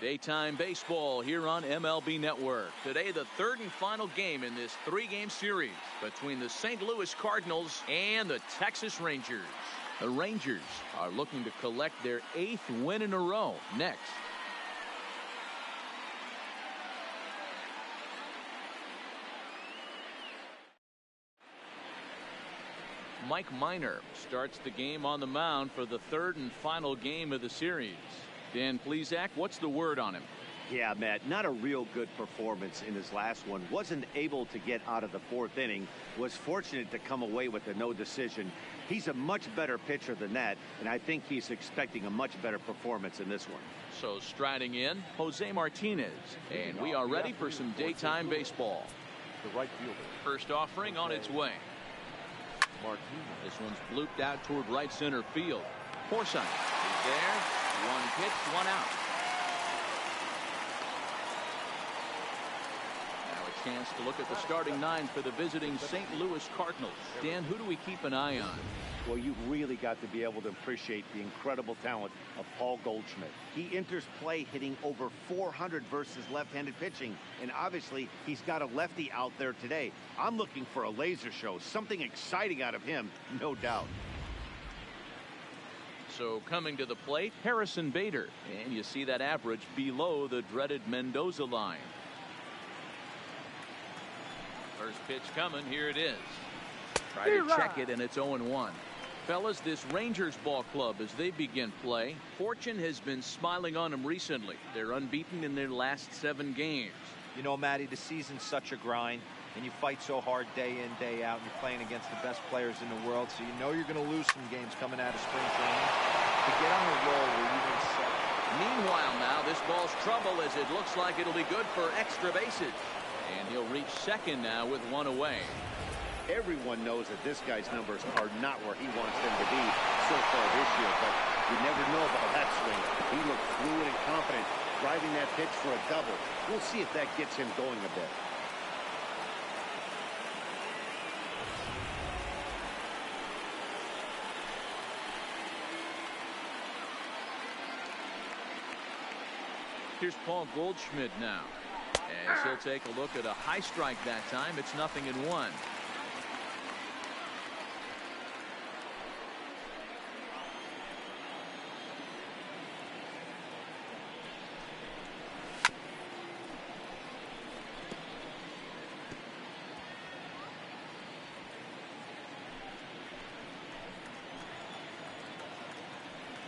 Daytime baseball here on MLB Network. Today, the third and final game in this three-game series between the St. Louis Cardinals and the Texas Rangers. The Rangers are looking to collect their 8th win in a row next. Mike Minor starts the game on the mound for the third and final game of the series. Dan Plesac, what's the word on him? Yeah, Matt, not a real good performance in his last one. Wasn't able to get out of the 4th inning. Was fortunate to come away with a no decision. He's a much better pitcher than that, and I think he's expecting a much better performance in this one. So striding in, Jose Martinez, and we are ready for some daytime baseball. The right fielder. First offering on its way. Martinez. This one's blooped out toward right center field. Forsythe is there. One pitch, one out. Now a chance to look at the starting 9 for the visiting St. Louis Cardinals. Dan, who do we keep an eye on? Well, you've really got to be able to appreciate the incredible talent of Paul Goldschmidt. He enters play hitting over 400 versus left-handed pitching, and obviously he's got a lefty out there today. I'm looking for a laser show, something exciting out of him, no doubt. So coming to the plate, Harrison Bader, and you see that average below the dreaded Mendoza line. First pitch coming, here it is. Try to check it, and it's 0-1. Fellas, this Rangers ball club, as they begin play, fortune has been smiling on them recently. They're unbeaten in their last 7 games. You know, Matty, the season's such a grind, and you fight so hard day in, day out, and you're playing against the best players in the world, so you know you're going to lose some games coming out of spring training. To get on a roll where you can set. Meanwhile now, this ball's trouble as it looks like it'll be good for extra bases. And he'll reach second now with 1 away. Everyone knows that this guy's numbers are not where he wants them to be so far this year, but you never know about that swing. He looked fluid and confident, driving that pitch for a double. We'll see if that gets him going a bit. Here's Paul Goldschmidt now, as he'll take a look at a high strike that time. It's 0-1.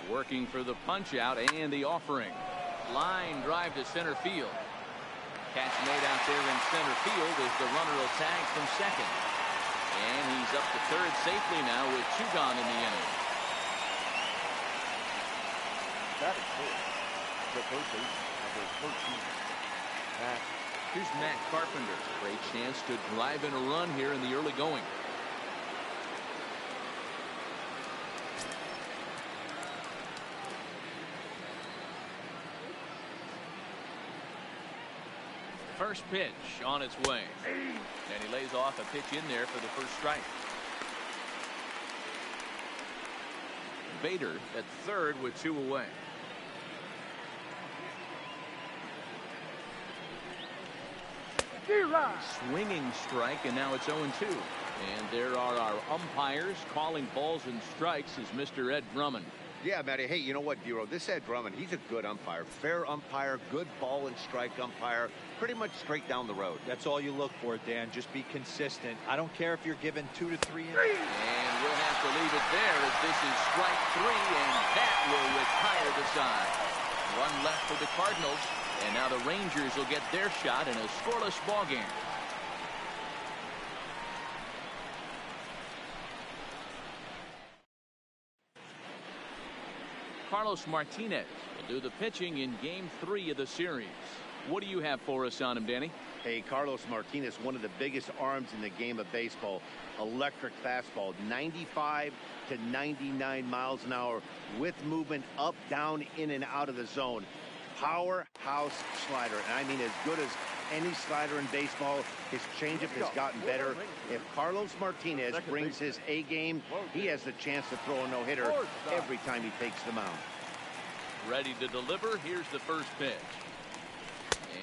Working for the punch out and the offering. Line drive to center field. Catch made out there in center field as the runner will tag from second. And he's up to third safely now with 2 gone in the inning. That is cool. The third base, number 13. Here's Matt Carpenter. Great chance to drive in a run here in the early going. First pitch on its way. And he lays off a pitch in there for the first strike. Bader at third with 2 away. Swinging strike, and now it's 0-2. And there are our umpires calling balls and strikes as Mr. Ed Drummond. Yeah, Matty. Hey, you know what, Dero? This Ed Drummond, he's a good umpire. Fair umpire, good ball and strike umpire. Pretty much straight down the road. That's all you look for, Dan. Just be consistent. I don't care if you're given 2 to 3 innings. And we'll have to leave it there as this is strike 3, and that will retire the side. 1 left for the Cardinals, and now the Rangers will get their shot in a scoreless ball game. Carlos Martinez will do the pitching in Game 3 of the series. What do you have for us on him, Danny? Hey, Carlos Martinez, one of the biggest arms in the game of baseball. Electric fastball, 95 to 99 miles an hour with movement up, down, in, and out of the zone. Powerhouse slider, and I mean as good as any slider in baseball. His changeup has gotten better. If Carlos Martinez brings his A game, he has the chance to throw a no-hitter every time he takes the mound. Ready to deliver. Here's the first pitch.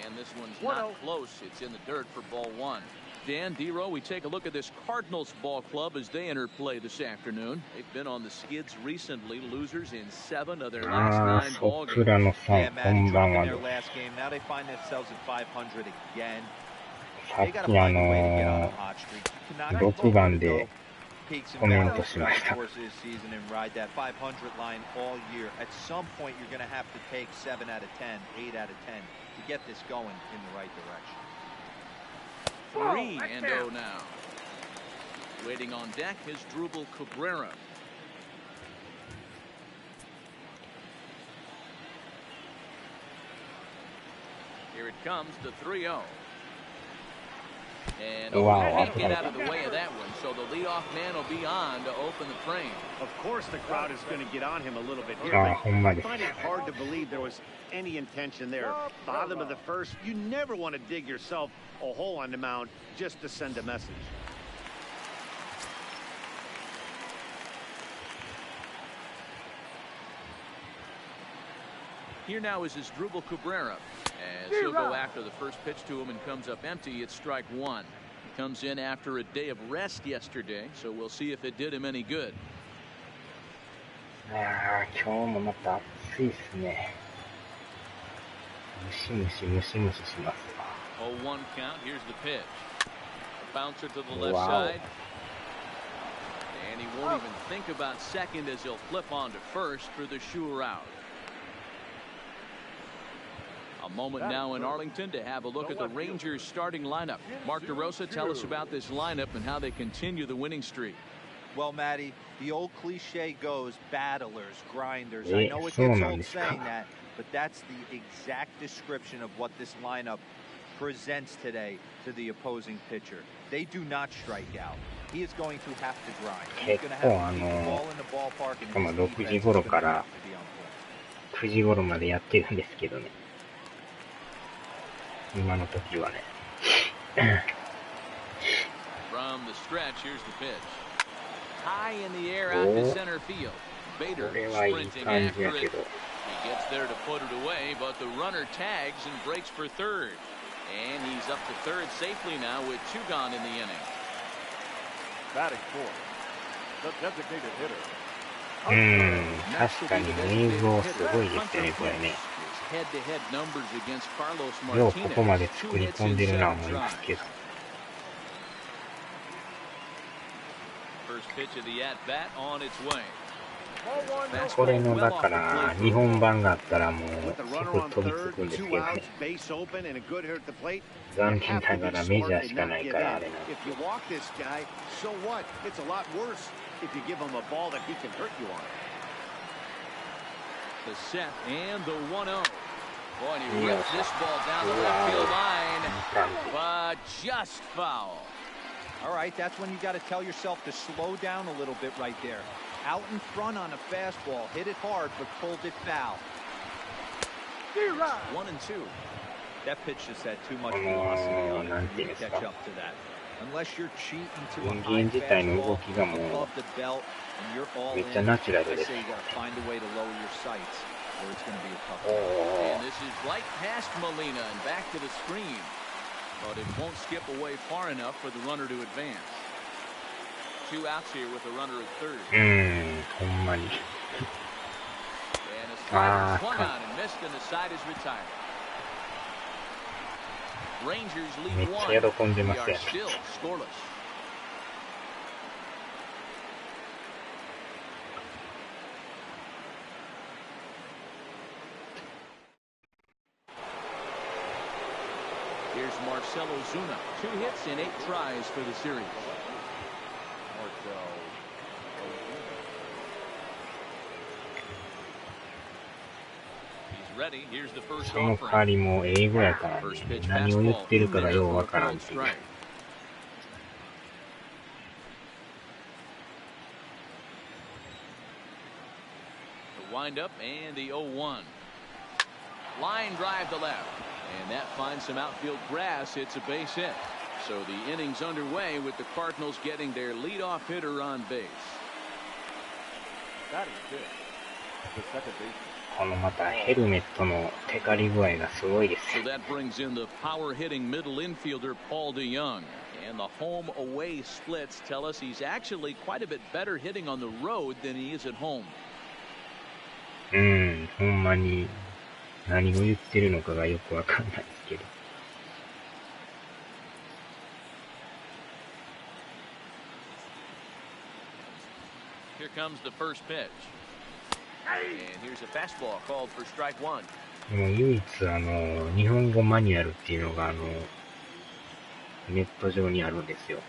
And this one's not close. It's in the dirt for ball one. Dan, D-Row, we take a look at this Cardinals ball club as they enter play this afternoon. They've been on the skids recently, losers in 7 of their last 9 ball games. Yeah, Matty dropping their last game. Now they find themselves at 500 again. They got to find a way to get on a hot streak. You cannot 6番で peaks and コメント valleys しました。 throughout the course of this season and ride that 500 line all year. At some point, you're going to have to take 7 out of 10, 8 out of 10 to get this going in the right direction. 3-0 now. Waiting on deck is Drupal Cabrera. Here it comes, the 3-0. And can't get out of the way of that one, so the leadoff man will be on to open the frame. Of course the crowd is going to get on him a little bit here. ほんま I です。 find it hard to believe there was any intention there. Bottom of the first, you never want to dig yourself a hole on the mound just to send a message. Here now is his Drupal Cabrera. As he'll go after the first pitch to him and comes up empty, it's strike one. He comes in after a day of rest yesterday, so we'll see if it did him any good. 今日もまた暑いですね。ムシムシムシムシしますわ。 0-1 count. Here's the pitch. A bouncer to the left Wow. side. And he won't even think about second as he'll flip on to first for the sure out. A moment now in Arlington to have a look at the Rangers starting lineup. Mark DeRosa, tell us about this lineup and how they continue the winning streak. Well, Matty, the old cliche goes battlers, grinders. I know it gets old saying that, but that's the exact description of what this lineup presents today to the opposing pitcher. They do not strike out. He is going to have to grind. He's going to have to keep the ball in the ballpark and his defense is going to have to be on point. 9時頃までやってるんですけどね。今の時はね。From the stretch, here's the pitch. High in the air out to center field. Bader これはいい sprinting 感じ after や it. けど。 He gets there to put it away, but the runner tags and breaks for third. And he's up to third safely now with 2 gone in the inning. Batting fourth, the designated hitter. 確かに映像すごいですよね、これね。 Head-to-head numbers against Carlos ようここま Martinez. で作り込んでるな思いますけど。 First pitch of the at-bat on its way. これのだから日本版があったらもうすぐ飛びつくんですけどね。残念ながらメジャーしかないからあれなんです。 If you walk this guy, so what? It's a lot worse if you give him a ball that he can hurt you on. The set and the 1-0. Boy, and he rips this ball down the left field line, but just foul. All right, that's when you got to tell yourself to slow down a little bit right there. Out in front on a fastball, hit it hard, but pulled it foul. 1-2. That pitch just had too much velocity on it for you to catch up to that. Unless you're cheating to a high fastball above the belt and you're all in, I say you got to find a way to lower your sights, or it's going to be a tough one. And this is right past Molina and back to the screen. But it won't skip away far enough for the runner to advance. 2 outs here with the runner at third. ほんまに。 And a slider swung on and missed, and the side is retired. Rangers lead 1. めっちゃ喜んでま We す are よ。 still scoreless. Here's Marcell Ozuna. 2 hits in 8 tries for the series. He's ready. Here's the first その代わりも英語やからね、何を言ってるかがようわからんっていう。 The windup and the 0-1. Line drive to left. And that finds some outfield grass. It's a base hit. So the inning's underway with the Cardinals getting their leadoff hitter on base. That is good. The second baseman. このまたヘルメットのテカリ具合がすごいです。 So that brings in the power hitting middle infielder Paul DeYoung. And the home away splits tell us he's actually quite a bit better hitting on the road than he is at home. ほんまに何を言ってるのかがよくわかんないですけど。Here comes the first pitch. And here's a fastball called for strike one. でも唯一日本語マニュアルっていうのがネット上にあるんですよ。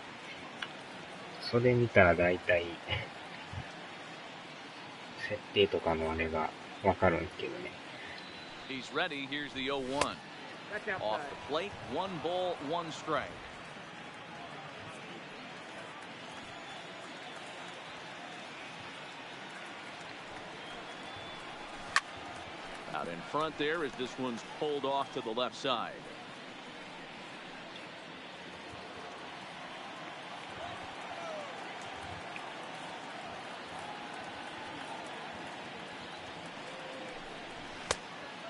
それ見たら大体設定とかのあれがわかるんですけどね。He's ready. Here's the 0-1. Off the plate, 1 ball, 1 strike. Out in front there as this one's pulled off to the left side.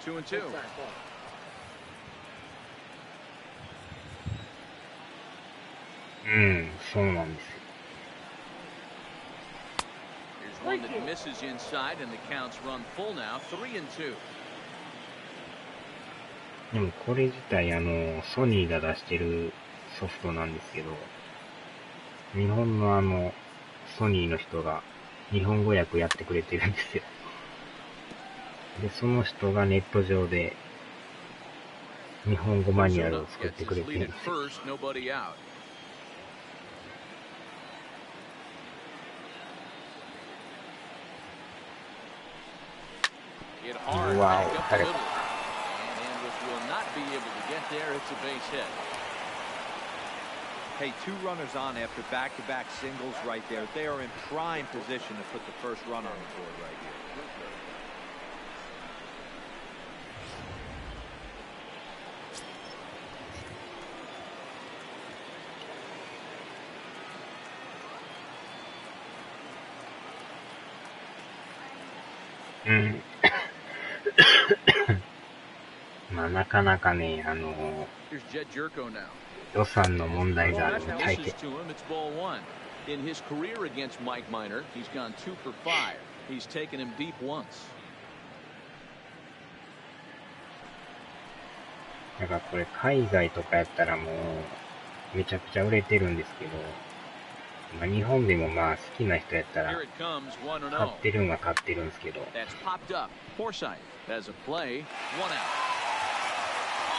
Two and two. Mm, そうなんですよ。Here's one that misses inside, and the counts run full now. 3 and 2. でもこれ自体ソニーが出してるソフトなんですけど、日本のソニーの人が日本語訳やってくれてるんですよ。で、その人がネット上で日本語マニュアルを作ってくれてるんですよ。うわぁ、打たれた。Hey, 2 runners on after back-to-back singles right there. They are in prime position to put the first run on the board right here. Mm. まあなかなかね、予算の問題があるみたいで。In his career against Mike Minor, he's gone 2 for 5. He's taken him deep once. だからこれ海外とかやったらもうめちゃくちゃ売れてるんですけど、まあ、日本でもまあ好きな人やったら買ってるんは買ってるんですけど。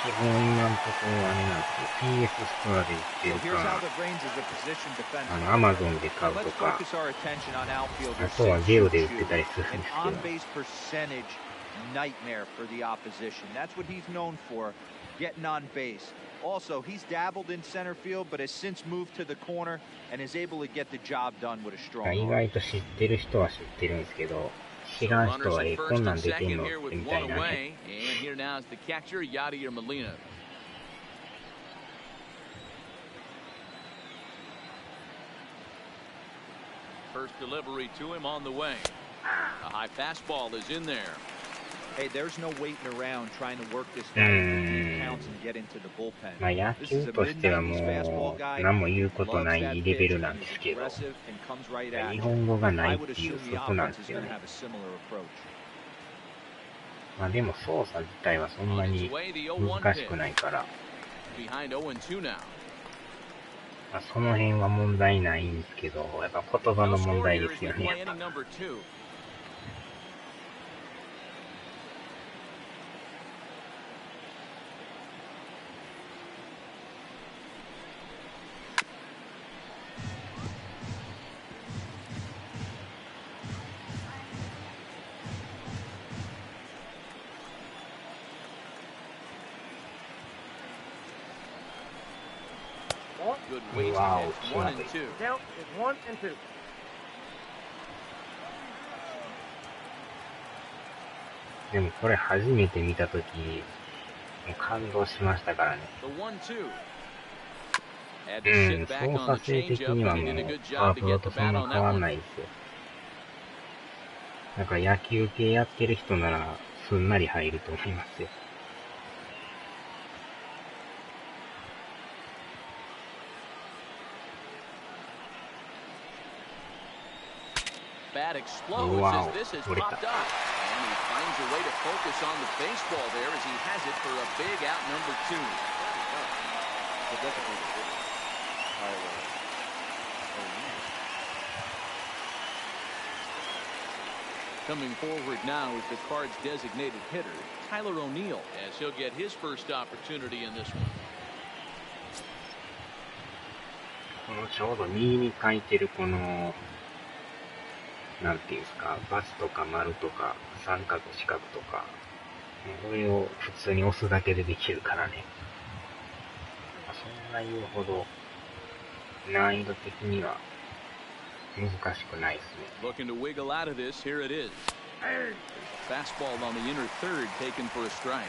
基本今のところあれなんですよ。PS ストアで売ってるか、Amazon で買うとか、あとはゲオで売ってたりするんですけど。Nightmare for the opposition. That's what he's known for, getting on base. Also, he's dabbled in center field, but has since moved to the corner and is able to get the job done with a strong arm. 意外と知ってる人は知ってるんですけど、知らん人はこんなんできんのってみたいなね。First delivery to him on the way. A high fastball is in there. Hey, there's no waiting around trying to work this down counts and get into the bullpen. まあ野球としてはもう何も言うことないレベルなんですけど、日本語がないっていうそこなんですよね。まあでも操作自体はそんなに難しくないから、まあ、その辺は問題ないんですけど、やっぱ言葉の問題ですよね。やっぱWow, 1 and 2. Count is 1 and 2. でもこれ初めて見たとき、感動しましたからね。操作性的にはもうパワープロとそんな変わんないですよ。なんか野球系やってる人ならすんなり入ると思いますよ。Bat explodes as this is popped up. And he finds a way to focus on the baseball there as he has it for a big out number 2. Coming forward now is the Cards' designated hitter, Tyler O'Neill, as he'll get his first opportunity in this one. このちょうど右に書いてるこのなんていうんですか、バツとか丸とか三角四角とか、これを普通に押すだけでできるからね。そんな言うほど難易度的には難しくないですね。Looking to wiggle out of this, here it is. Fastball on the inner third, taken for a strike.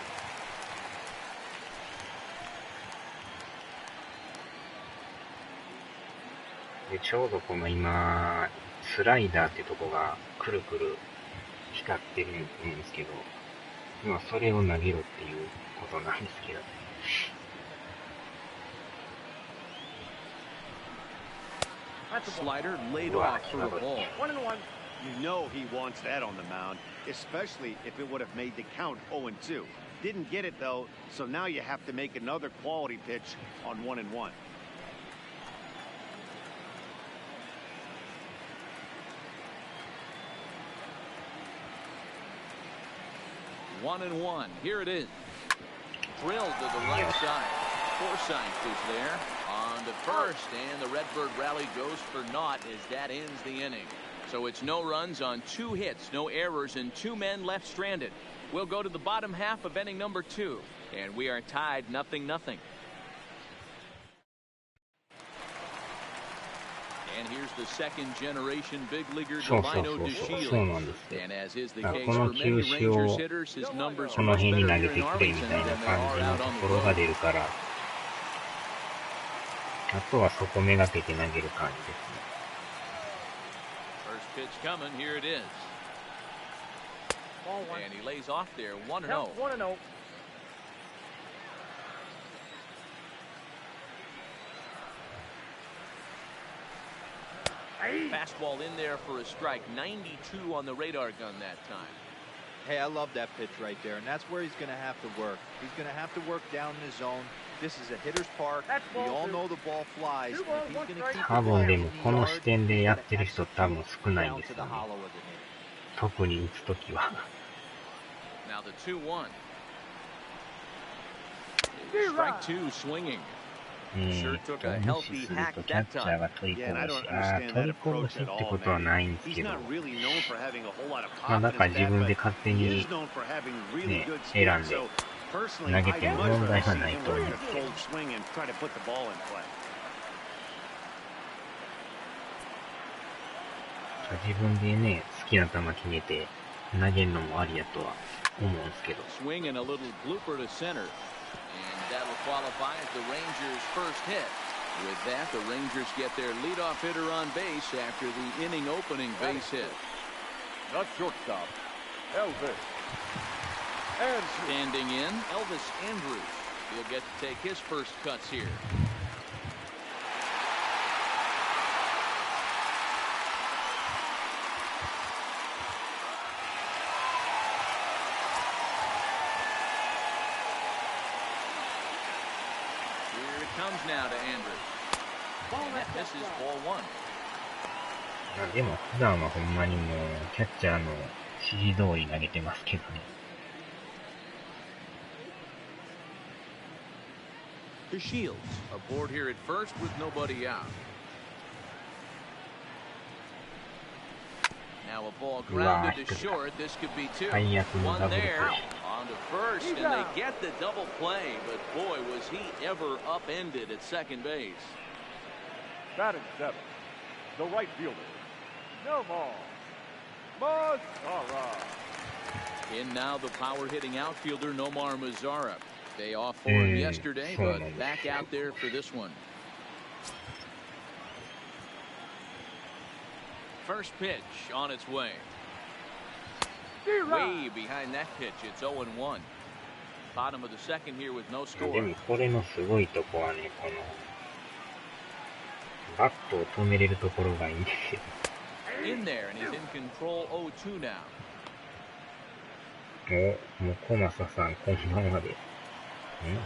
でちょうどこの今スライダーってとこがくるくる光ってるんですけど、今それを投げろっていうことなんですけど。Slider laid off for a ball. 1-1. You know he wants that on the mound, especially if it would have made the count 0-2. Didn't get it though, so now you have to make another quality pitch on 1-1. One and one. Here it is. Drilled to the right side. Forsythe is there on to first, and the Redbird rally goes for naught as that ends the inning. So it's no runs on 2 hits, no errors, and 2 men left stranded. We'll go to the bottom half of inning number 2, and we are tied 0-0. And here's the second-generation big leaguer, Delino DeShields. And as is the case for many Rangers hitters, his numbers are much better here in Arlington than they are out on the road. あとはそこめがけて投げる感じですね。First pitch coming, here it is. And he lays off there, 1-0. 1-0. Fastball in there for a strike. 92 on the radar gun that time. Hey, I love that pitch right there, and that's where he's going to have to work. He's going to have to work down in the zone. This is a hitter's park. We all know the ball flies. He's going to keep 多分でもこの視点でやってる人多分少ないんですよね。特に打つときは。Now the 2-1. Strike 2 swinging. Sure took a healthy hack that time. 取り込むしってことはないんですけど、まあだから自分で勝手にね、選んで投げても問題はないと思うんですけど。自分でね、好きな球決めて投げるのもありやとは思うんですけど。Swing and a little blooper to center. And that'll qualify as the Rangers' first hit. With that, the Rangers get their leadoff hitter on base after the inning-opening base hit. Not shortstop, Elvis. And standing in, Elvis Andrews. He'll get to take his first cuts here. Comes now to Andrews. And this is ball 1. でも普段はほんまにもうキャッチャーの指示通り投げてますけどね。DeShields aboard here at first with nobody out. Now a ball grounded to short. This could be 2. One there. On to first, and they get the double play, but boy, was he ever upended at second base. batting 7, the right fielder, Nomar Mazara. In now the power-hitting outfielder, Nomar Mazara. Day off for him yesterday, but back out there for this one. First pitch on its way. Way behind that pitch. It's 0-1. Bottom of the second here with no で score. もこれのすごいとこはね、このバットを止めれるところがいいんですよ。In there, and he's in control. 0-2 now. もう小正さん、こんばんはです。今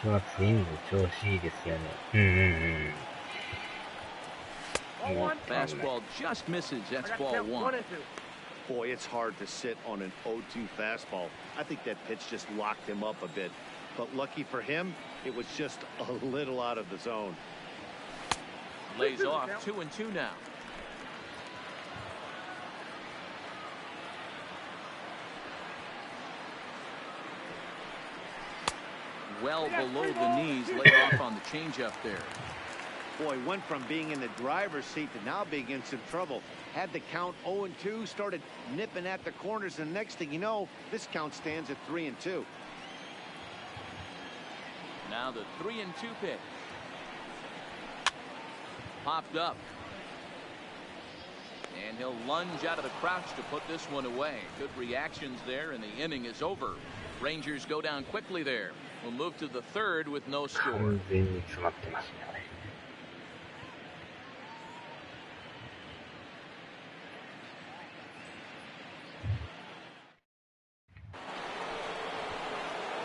年はツインズ調子いいですよね。Fastball just misses. That's ball 1. Boy, it's hard to sit on an 0-2 fastball. I think that pitch just locked him up a bit. But lucky for him, it was just a little out of the zone. Lays off. 2-2 now. Well below the knees, laid off on the changeup there. Boy, went from being in the driver's seat to now being in some trouble. Had the count 0-2, started nipping at the corners, and next thing you know, this count stands at 3-2. Now the 3-2 pitch. Popped up. And he'll lunge out of the crouch to put this one away. Good reactions there, and the inning is over. Rangers go down quickly there. We'll move to the third with no score. 完全に詰まってますね、これ。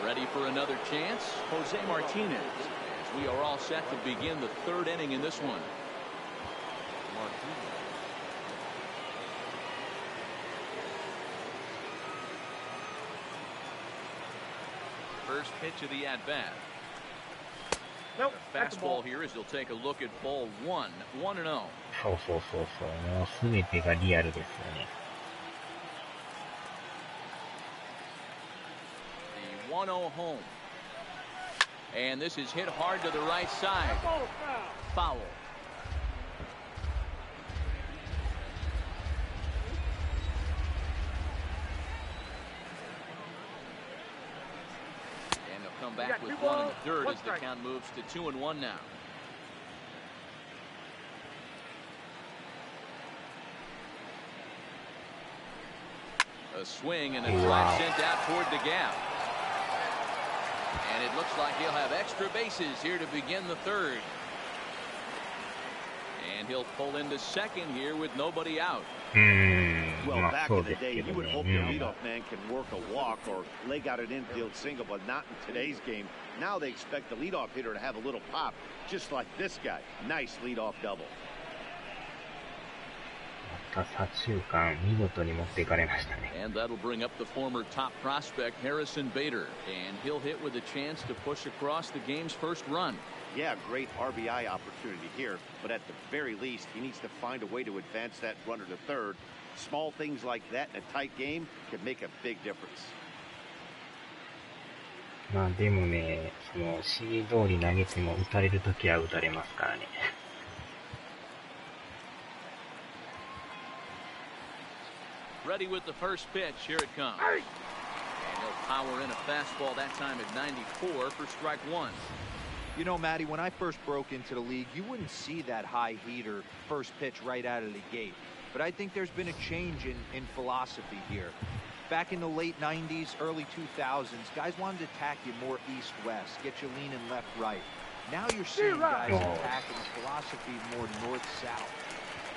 Ready for another chance? Jose Martinez. As we are all set to begin the third inning in this one. First pitch of the at-bat. Nope. The fastball here as he'll take a look at ball 1. 1-0. そうそうそうそう。もうすべてがリアルですよね。The 1-0 home. And this is hit hard to the right side. Foul. And they'll come back with one in the third as the count moves to 2-1 now. A swing and a drive sent out toward the gap. And it looks like he'll have extra bases here to begin the third. And he'll pull into second here with nobody out. Well, back in the day, you would hope your leadoff man can work a walk or leg out an infield single, but not in today's game. Now they expect the leadoff hitter to have a little pop, just like this guy. Nice leadoff double. また左中間見事に持っていかれましたね。 And that'll bring up the former top prospect Harrison Bader, and he'll hit with a chance to push across the game's first run. Yeah, great RBI opportunity here, but at the very least, he needs to find a way to advance that runner to third. Small things like that in a tight game could make a big difference. まあでもね、その指示通り投げても打たれるときは打たれますからね。Ready with the first pitch. Here it comes. And he'll power in a fastball that time at 94 for strike one. You know, Matty, when I first broke into the league, you wouldn't see that high heater first pitch right out of the gate. But I think there's been a change in philosophy here. Back in the late 90s, early 2000s, guys wanted to attack you more east-west, get you leaning left-right. Now you're seeing guys attacking the philosophy more north-south.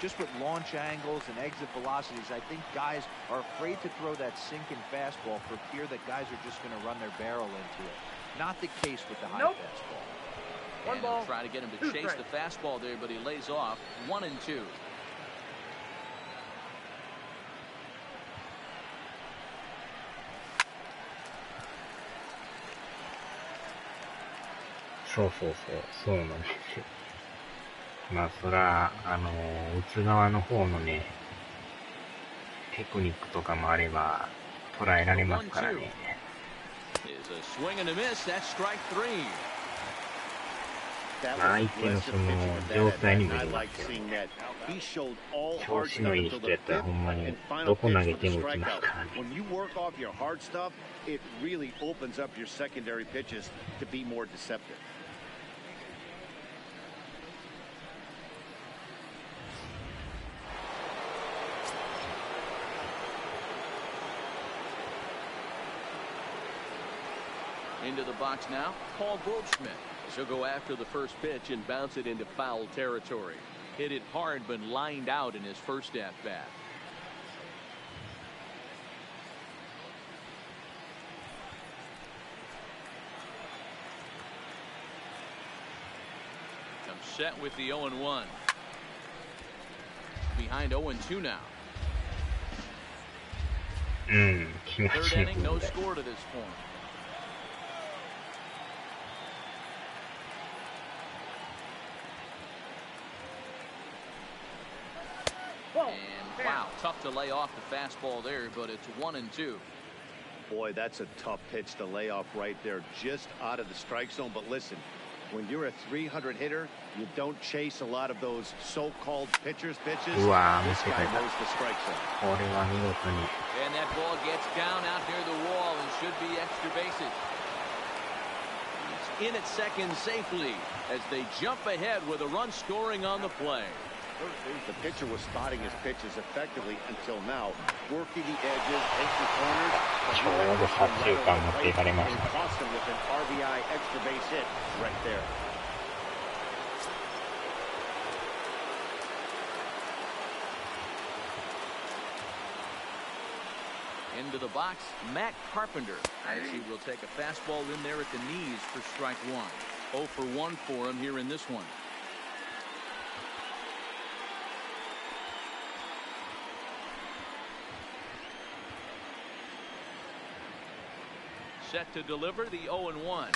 Just with launch angles and exit velocities, I think guys are afraid to throw that sinking fastball for fear that guys are just going to run their barrel into it. Not the case with the high fastball. And they'll try to get him to chase the fastball there, but he lays off. 1-2.そうなんですよ。まあそら、打つ側の方のね、テクニックとかもあれば捉えられますからね。相手のその状態にもよりますけどね。調子のいい人やったらほんまにどこ投げても打ちますからね。When you work off your hard stuff, it really opens up your secondary pitches to be more deceptive. Into the box now, Paul Goldschmidt. She'll go after the first pitch and bounce it into foul territory. Hit it hard but lined out in his first at-bat. Comes set with the 0-1. Behind 0-2 now. Third inning, no score to this point. And wow, tough to lay off the fastball there, but it's 1-2. Boy, that's a tough pitch to lay off right there, just out of the strike zone. But listen, when you're a 300 hitter, you don't chase a lot of those so-called pitches. This guy knows the strike zone. And that ball gets down out near the wall and should be extra bases. He's in at second safely as they jump ahead with a run scoring on the play. The pitcher was spotting his pitches effectively until now, working the edges, taking corners, and cost him with an RBI extra base hit right there. Into the box, Matt Carpenter, as he will take a fastball in there at the knees for strike one. 0 for 1 for him here in this one. Set to deliver the 0-1.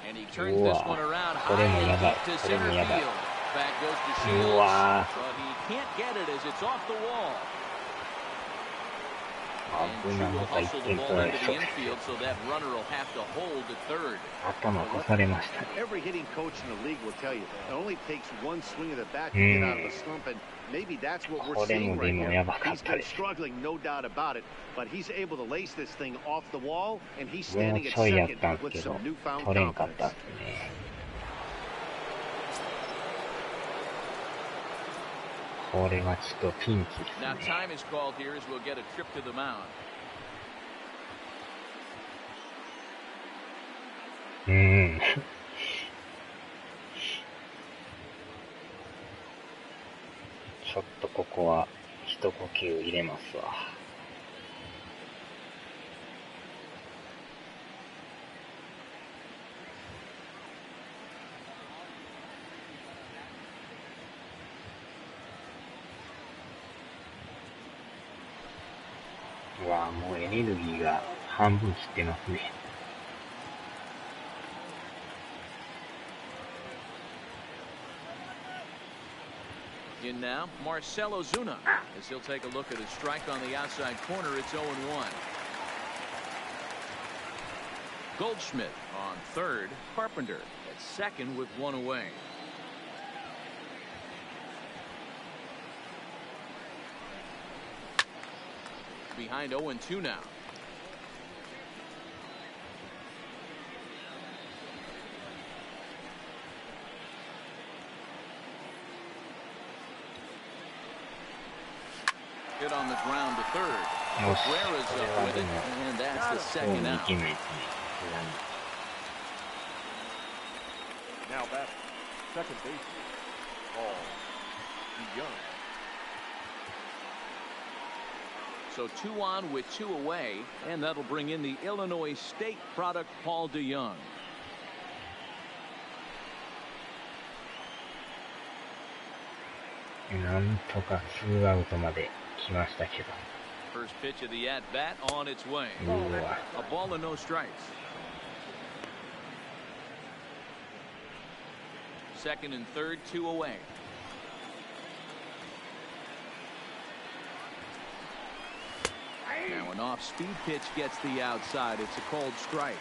And he turns this one around high and deep to center field. Back goes to Shields, but he can't get it as it's off the wall. And True will hustle the ball into the infield, so that runner will have to hold at third. Every hitting coach in the league will tell you it only takes one swing of the bat to get out of a slump, and maybe that's what we're seeing right here. He's been struggling, no doubt about it, but he's able to lace this thing off the wall, and he's standing at second with some newfound confidence. Now time is called here as we'll get a trip to the mound. In now, Marcell Ozuna, as he'll take a look at his strike on the outside corner. It's 0-1. Goldschmidt on third, Carpenter at second with one away. Behind 0-2 now. Hit on the ground to third. Cabrera's up with it, and that's the second out. Now back, second baseman, Paul DeYoung. So 2 on with 2 away, and that'll bring in the Illinois State product, Paul DeYoung. First pitch of the at-bat on its way. A ball and no strikes. Second and third, 2 away. Now an off-speed pitch gets the outside. It's a called strike.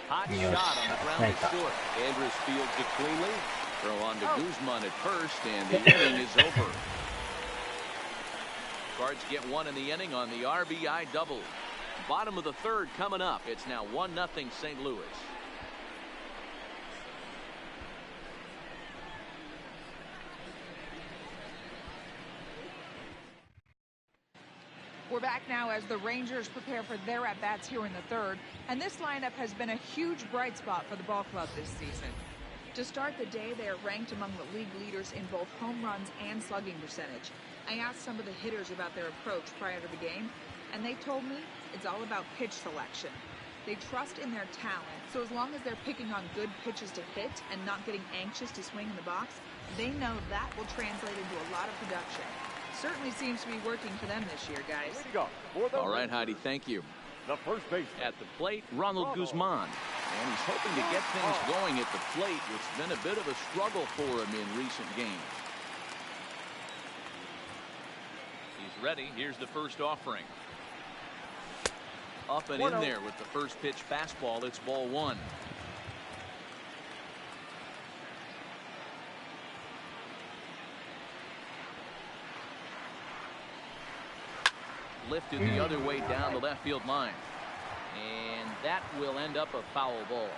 Hot shot on the ground to short. Andrus fields it cleanly. Throw on to Guzman at first, and the inning is over. Cards get 1 in the inning on the RBI double. Bottom of the third coming up. It's now 1-0 St. Louis. We're back now as the Rangers prepare for their at-bats here in the third, and this lineup has been a huge bright spot for the ball club this season. To start the day, they are ranked among the league leaders in both home runs and slugging percentage. I asked some of the hitters about their approach prior to the game, and they told me it's all about pitch selection. They trust in their talent, so as long as they're picking on good pitches to hit and not getting anxious to swing in the box, they know that will translate into a lot of production. Certainly seems to be working for them this year, guys. All right, Heidi, thank you. The first base. At the plate, Ronald Guzman. And he's hoping to get things going at the plate, which has been a bit of a struggle for him in recent games. He's ready. Here's the first offering. Up and in there with the first pitch fastball. It's ball one. Lifted the other way down the left field line. And that will end up a foul ball.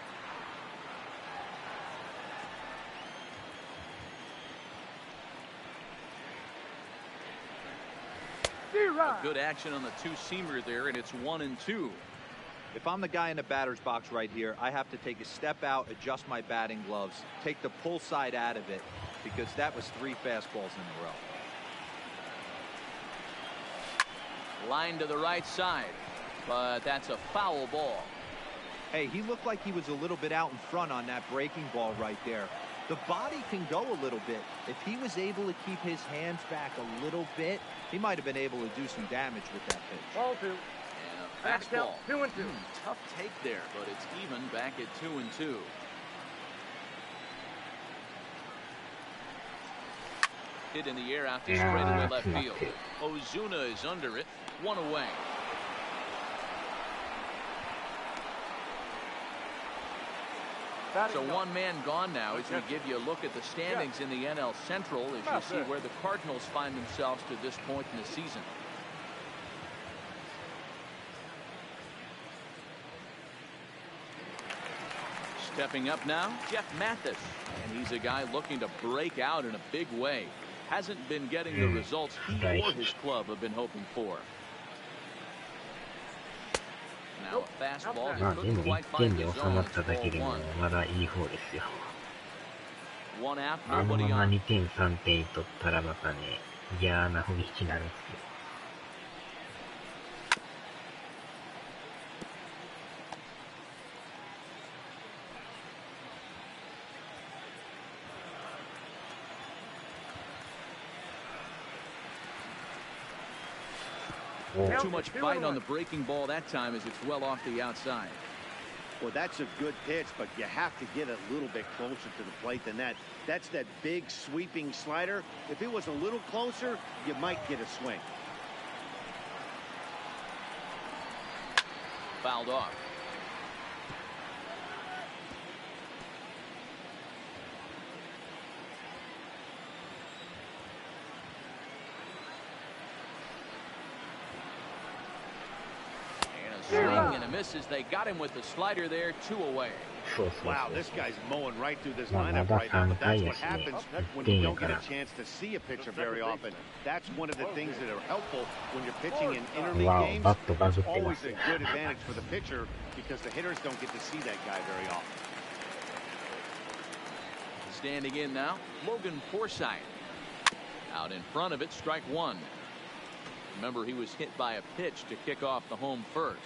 A good action on the two-seamer there, and it's 1-2. If I'm the guy in the batter's box right here, I have to take a step out, adjust my batting gloves, take the pull side out of it, because that was 3 fastballs in a row. Line to the right side, but that's a foul ball. Hey, he looked like he was a little bit out in front on that breaking ball right there. The body can go a little bit. If he was able to keep his hands back a little bit, he might have been able to do some damage with that pitch. Ball 2. And a fastball. 2-2. Tough take there, but it's even back at 2-2. Hit in the air out to straightaway left field. Ozuna is under it. 1 away. So one man gone now as we give you a look at the standings in the NL Central as you see where the Cardinals find themselves to this point in the season. Stepping up now, Jeff Mathis, and he's a guy looking to break out in a big way. Hasn't been getting the results he or his club have been hoping for. Now a fastball that couldn't quite find the zone. One out, nobody on. 2点3点取ったらまたね、嫌な雰囲気になるんですけど。Too much bite on the breaking ball that time as it's well off the outside. Well, that's a good pitch, but you have to get a little bit closer to the plate than that. That's that big sweeping slider. If it was a little closer, you might get a swing. Fouled off. Swing and a miss as they got him with the slider there. 2 away. Wow, this guy's mowing right through this lineup right now, but that's what happens when you don't get a chance to see a pitcher very often. That's one of the things that are helpful when you're pitching in interleague games. It's always a good advantage for the pitcher because the hitters don't get to see that guy very often. Standing in now, Logan Forsythe. Out in front of it, strike 1. Remember, he was hit by a pitch to kick off the home first.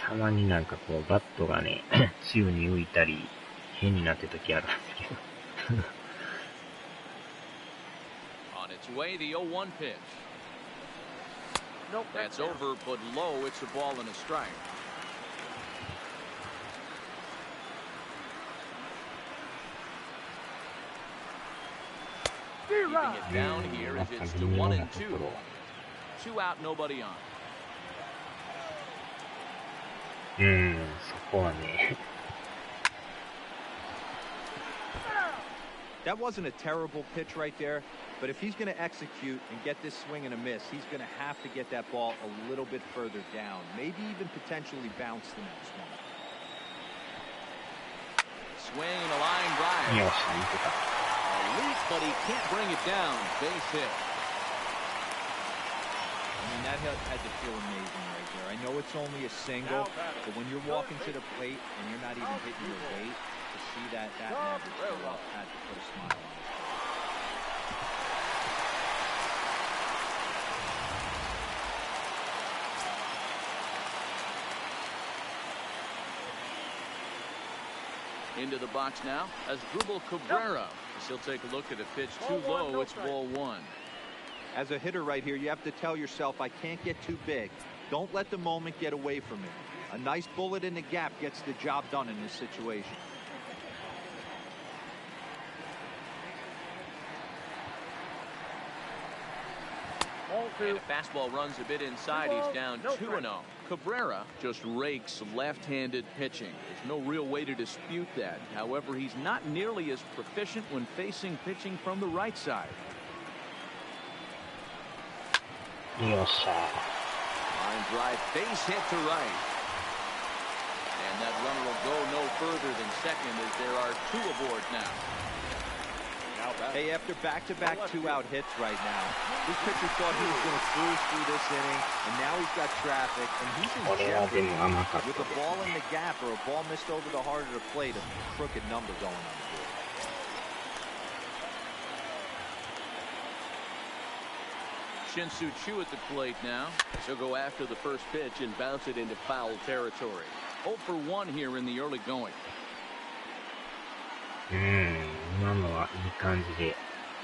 たまになんかこうバットがね宙に浮いたり変になってる時あるんですけど。On its way, the 0-1 pitch. That's over, but low. It's a ball and a strike. Keeping it down here as it's to 1-2. 2 out, nobody on. そこはね。That wasn't a terrible pitch right there, but if he's going to execute and get this swing and a miss, he's going to have to get that ball a little bit further down, maybe even potentially bounce the next one. Swing and a line drive. A leap, but he can't bring it down. Base hit. I mean, that had to feel amazing right there. I know it's only a single, but when you're walking to the plate and you're not even hitting your weight, to see that average go up had to put a smile on his face. Into the box now as Drupal Cabrera. He'll take a look at a pitch too low. It's ball one. As a hitter right here, you have to tell yourself, I can't get too big. Don't let the moment get away from me. A nice bullet in the gap gets the job done in this situation. And a fastball runs a bit inside. He's down 2-0. Cabrera just rakes left-handed pitching. There's no real way to dispute that. However, he's not nearly as proficient when facing pitching from the right side. Line drive, base hit to right. And that runner will go no further than second as there are two aboard now. Hey, after back-to-back two-out hits right now, this pitcher thought he was going to cruise through this inning, and now he's got traffic, and he's in jeopardy with a ball in the gap or a ball missed over the heart of the plate, a crooked number going on the board. Shin-Soo Choo at the plate now. He'll go after the first pitch and bounce it into foul territory. 0 for 1 here in the early going. 今のはいい感じで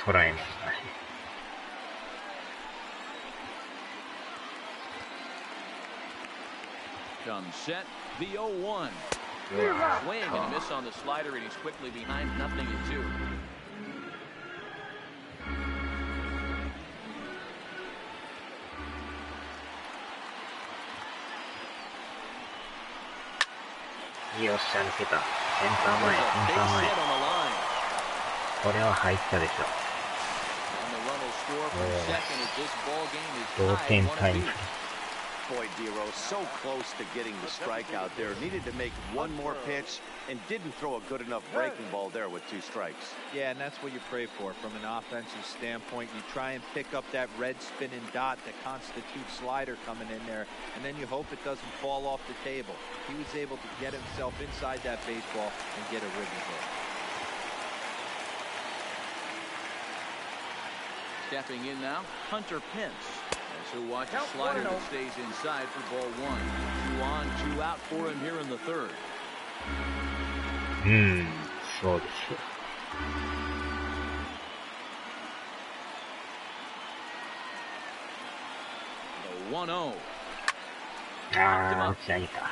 捉えましたね。Comes set, the 0-1. Swing and a miss on the slider, and he's quickly behind 0-2.よっしゃ、抜けた。センター前、センター前。これは入ったでしょ。同点タイム。 Boy, Dero, so close to getting the strikeout there. Needed to make one more pitch and didn't throw a good enough breaking ball there with 2 strikes. Yeah, and that's what you pray for from an offensive standpoint. You try and pick up that red spinning dot that constitutes slider coming in there, and then you hope it doesn't fall off the table. He was able to get himself inside that baseball and get a ribbon hit. Stepping in now, Hunter Pence. As he'll watch a slider that stays inside for ball 1. 2 on, 2 out for him here in the third. そうです。The 1-0. 打ち上げた。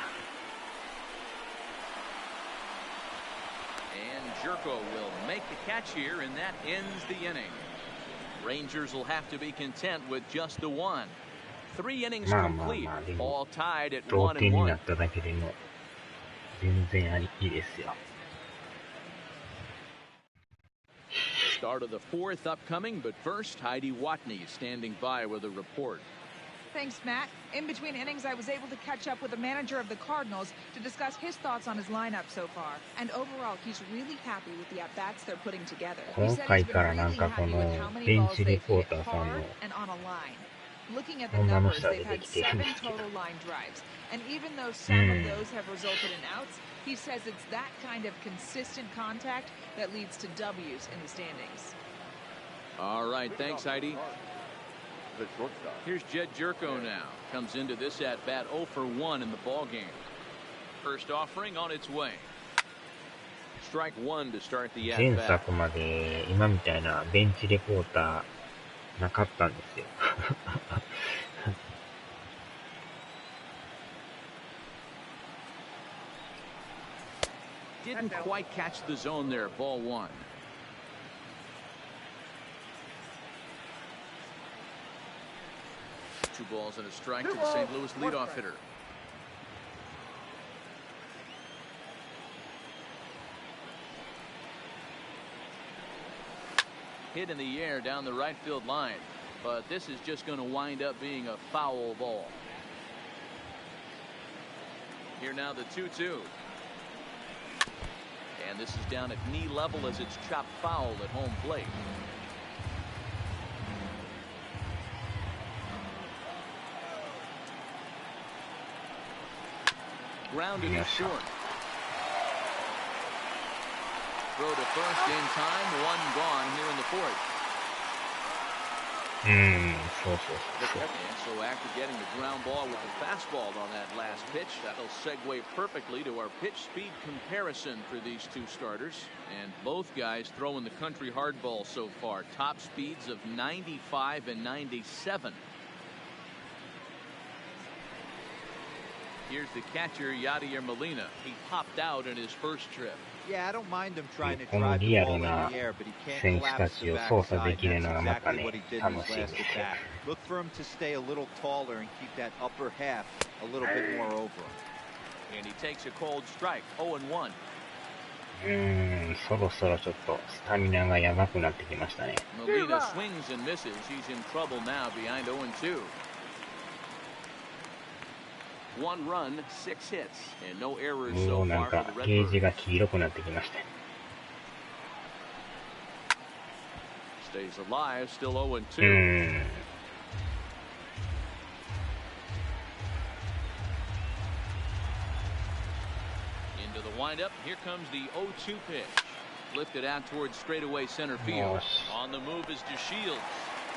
And Jerko will make the catch here, and that ends the inning. Rangers will have to be content with just the 1. 3 innings complete, all tied at 1-1. 同点になっただけでも全然いいですよ。Start of the 4th upcoming, but first, Heidi Watney standing by with a report. Thanks, Matt. In between innings, I was able to catch up with the manager of the Cardinals to discuss his thoughts on his lineup so far. And overall, he's really happy with the at-bats they're putting together. He said he's been really happy with how many balls they've hit hard and on a line. Looking at the numbers, they've had 7 total line drives. And even though some of those have resulted in outs, he says it's that kind of consistent contact that leads to W's in the standings. All right, thanks, Heidi. Here's Jed Jerko now. Comes into this at-bat 0 for 1 in the ball game. First offering on its way. Strike 1 to start the at-bat. 前作まで今みたいなベンチレポーターなかったんですよ。Didn't quite catch the zone there. Ball 1. Two balls and a strike to the St. Louis leadoff hitter. hit in the air down the right field line, but this is just going to wind up being a foul ball. Here now the 2-2. And this is down at knee level as it's chopped foul at home plate. Grounded to short. Throw to first in time. One gone here in the fourth. And so after getting the ground ball with the fastball on that last pitch, that'll segue perfectly to our pitch speed comparison for these two starters. And both guys throwing the country hardball so far. Top speeds of 95 and 97. Here's the catcher, Yadier Molina. He popped out in his first trip. Yeah, I don't mind him trying to drive the ball in the air, but he can't collapse the backside. That's exactly what he did in his last at bat. Look for him to stay a little taller and keep that upper half a little bit more over. And he takes a cold strike, 0-1. そろそろちょっとスタミナがやばくなってきましたね。Molina swings and misses. He's in trouble now behind 0-2. 1 run, 6 hits, and no errors so far for the Red Birds. ゲージが黄色くなってきました。Stays alive, still 0-2. Into the windup. Here comes the 0-2 pitch. Lifted out towards straightaway center field. On the move is DeShields.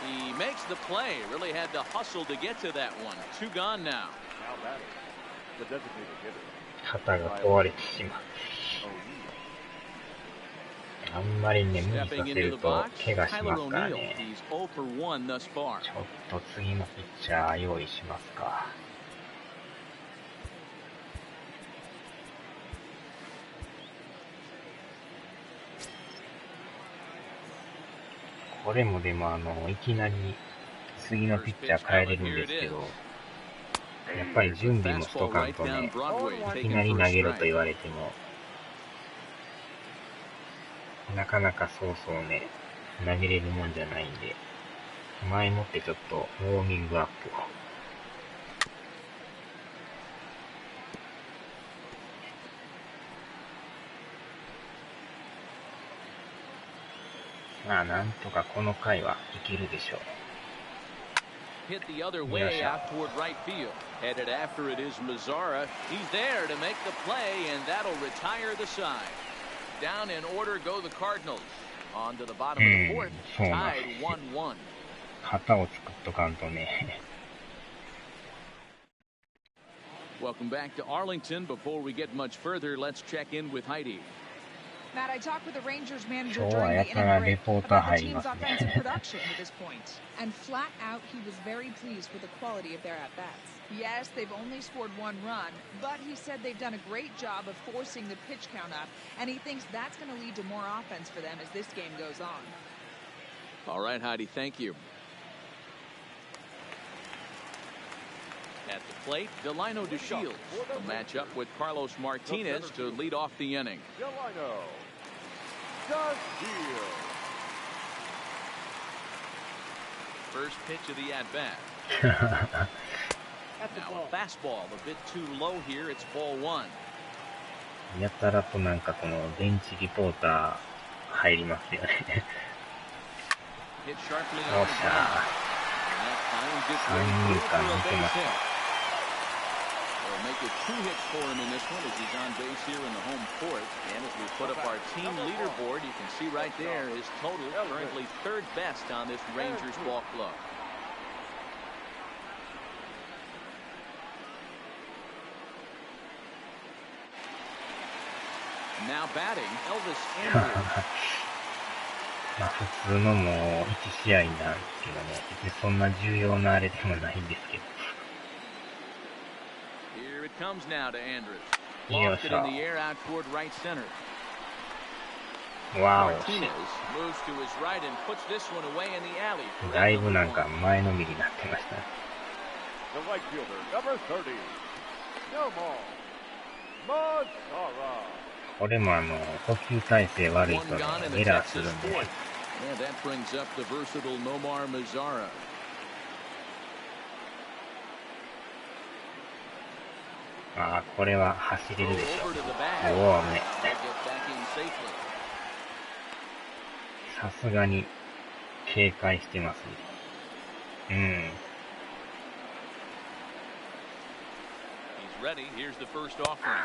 He makes the play. Really had to hustle to get to that one. 2 gone now. 肩が壊れてしまう。あんまりね、無理させると怪我しますからね。ちょっと次のピッチャー用意しますか。これもでもいきなり次のピッチャー変えれるんですけど、やっぱり準備もしとかんとね、いきなり投げろと言われても、なかなかそうそうね、投げれるもんじゃないんで、前もってちょっとウォーミングアップを。まあ、なんとかこの回はいけるでしょう。Hit the other way out toward right field. Headed after it is Mazzara. He's there to make the play, and that'll retire the side. Down in order go the Cardinals. On to the bottom of the fourth. Tied 1-1. 旗を作っとかんとね。Welcome back to Arlington. Before we get much further, let's check in with Heidi. Matt, I talked with the Rangers manager during the inning break about the team's offensive production to this point. And flat out, he was very pleased with the quality of their at-bats. Yes, they've only scored 1 run, but he said they've done a great job of forcing the pitch count up, and he thinks that's going to lead to more offense for them as this game goes on. All right, Heidi, thank you. At the plate, Delino DeShields will match up with Carlos Martinez to lead off the inning. Delino DeShields. First pitch of the at-bat. Now a fastball, a bit too low here. It's ball 1. やたらとなんかこのベンチリポーター入りますよね。Hit sharply よ on っ the し ground. ゃー。三遊間抜けました。They'll make it 2 hits for him in this one as he's on base here in the home fourth. And as we put up our team leaderboard, you can see right there his total currently 3rd best on this Rangers ball club. Now batting, Elvis Andrews. まあ普通のもう1試合なんですけどね、別にそんな重要なあれでもないんですけど。Here it comes now to Andrews. Lofted in the air out toward right center. Wow. Martinez moves to his right and puts this one away in the alley. だいぶなんか前のめりになってましたね。The right fielder, number 30,これも捕球体勢悪いとね、エラーするんで、And that brings up the versatile Nomar Mazara. Ah, これは走れるでしょ。おお、ね。さすがに警戒してますね。He's ready. Here's the first offering.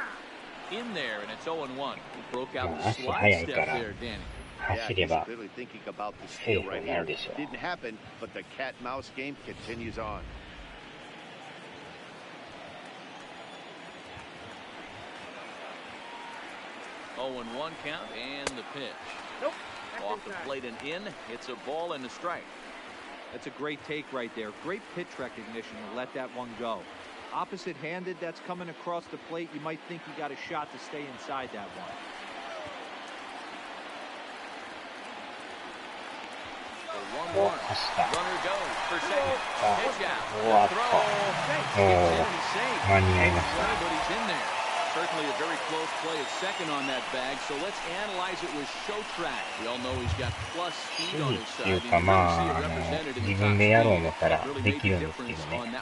In there, and it's 0-1. Broke out the 足 slide 速い step から there, Danny. 走れば Clearly thinking about the セー steal フ right にな here. るでしょう。 Didn't happen, but the cat and mouse game continues on. Oh, and 1 count, and the pitch. Nope. Off the plate and in. It's a ball and a strike. That's a great take right there. Great pitch recognition to let that one go. Opposite-handed, that's coming across the plate. You might think you got a shot to stay inside that one. The 1-1. Runner goes for second. Pitch out. The throw. お Gets お、 in and safe. 間に合いまし But he's in there. Certainly a very close play at second on that bag. So let's analyze it with show track. We all know he's got plus speed on his ってい side. うか、まあ、自分でやろう思ったらできるんですけどね。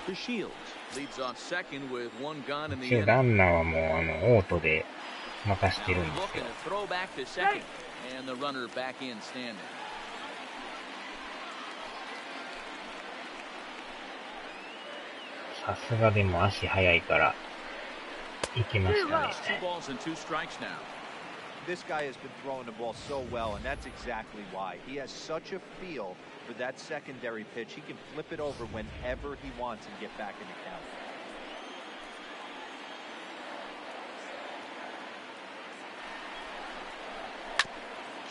The Shields leads off second with 1 gone in the 一応 inning. ランナーはもう、オートで任してるんです Looking よ。 to throw back to second. And the runner back in standing. さすがでも足速いから、いけましたね。 2 balls and 2 strikes now. This guy has been throwing the ball so well, and that's exactly why. He has such a feel for that secondary pitch. He can flip it over whenever he wants and get back in the count.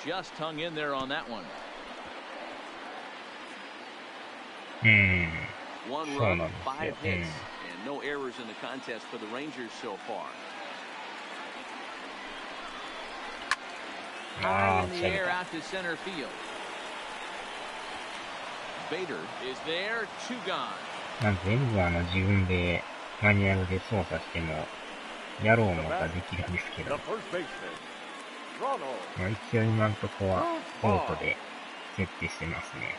Just hung in there on that one. 1 そう run, なんですよ。 5 hits, and no errors in the contest for the Rangers so far. あ High あ、 in 打 the ち上げ air た。 out to center field. Bader is there, 2 gone. まあ、全部自分でマニュアルで操作しても、やろう思ったらできるんですけ The ど、 first baseman, Ronald. まあ、一応今のとこはオートで設定してますね。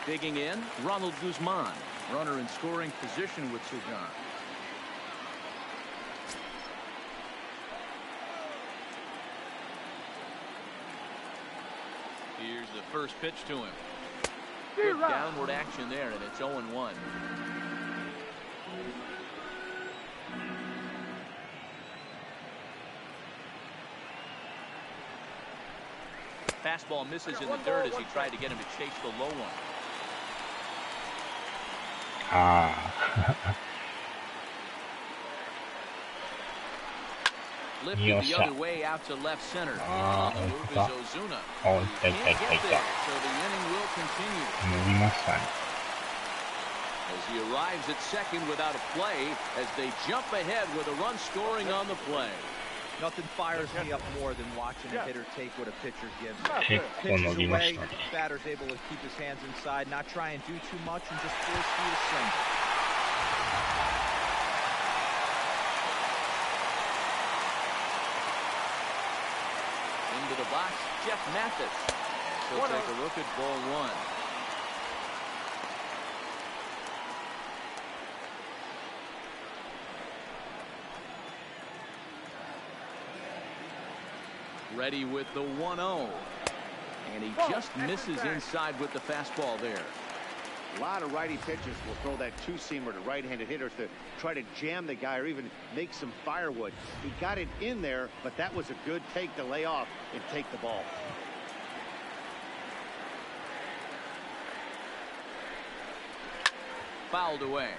Digging in, Ronald Guzman, runner in scoring position with 2 gone. Here's the first pitch to him. Good downward action there, and it's 0-1. Fastball misses in the dirt as he tried to get him to chase the low one. ああ。 Lifted the other way out to left center. On the move is Ozuna. あ、いったいったいったいった。 So the inning will continue. 伸びましたね。 As he arrives at second without a play, as they jump ahead with a run scoring on the play. Nothing fires me up more than watching a hitter take what a pitcher gives. 結構伸 Pitches びま away, したね。 batter's able to keep his hands inside, not try and do too much, and just force you to swing. Into the box, Jeff Mathis. He'll take a look at ball 1. Ready with the 1-0. And he just misses inside with the fastball there. A lot of righty pitchers will throw that two-seamer to right-handed hitters to try to jam the guy or even make some firewood. He got it in there, but that was a good take to lay off and take the ball. Fouled away.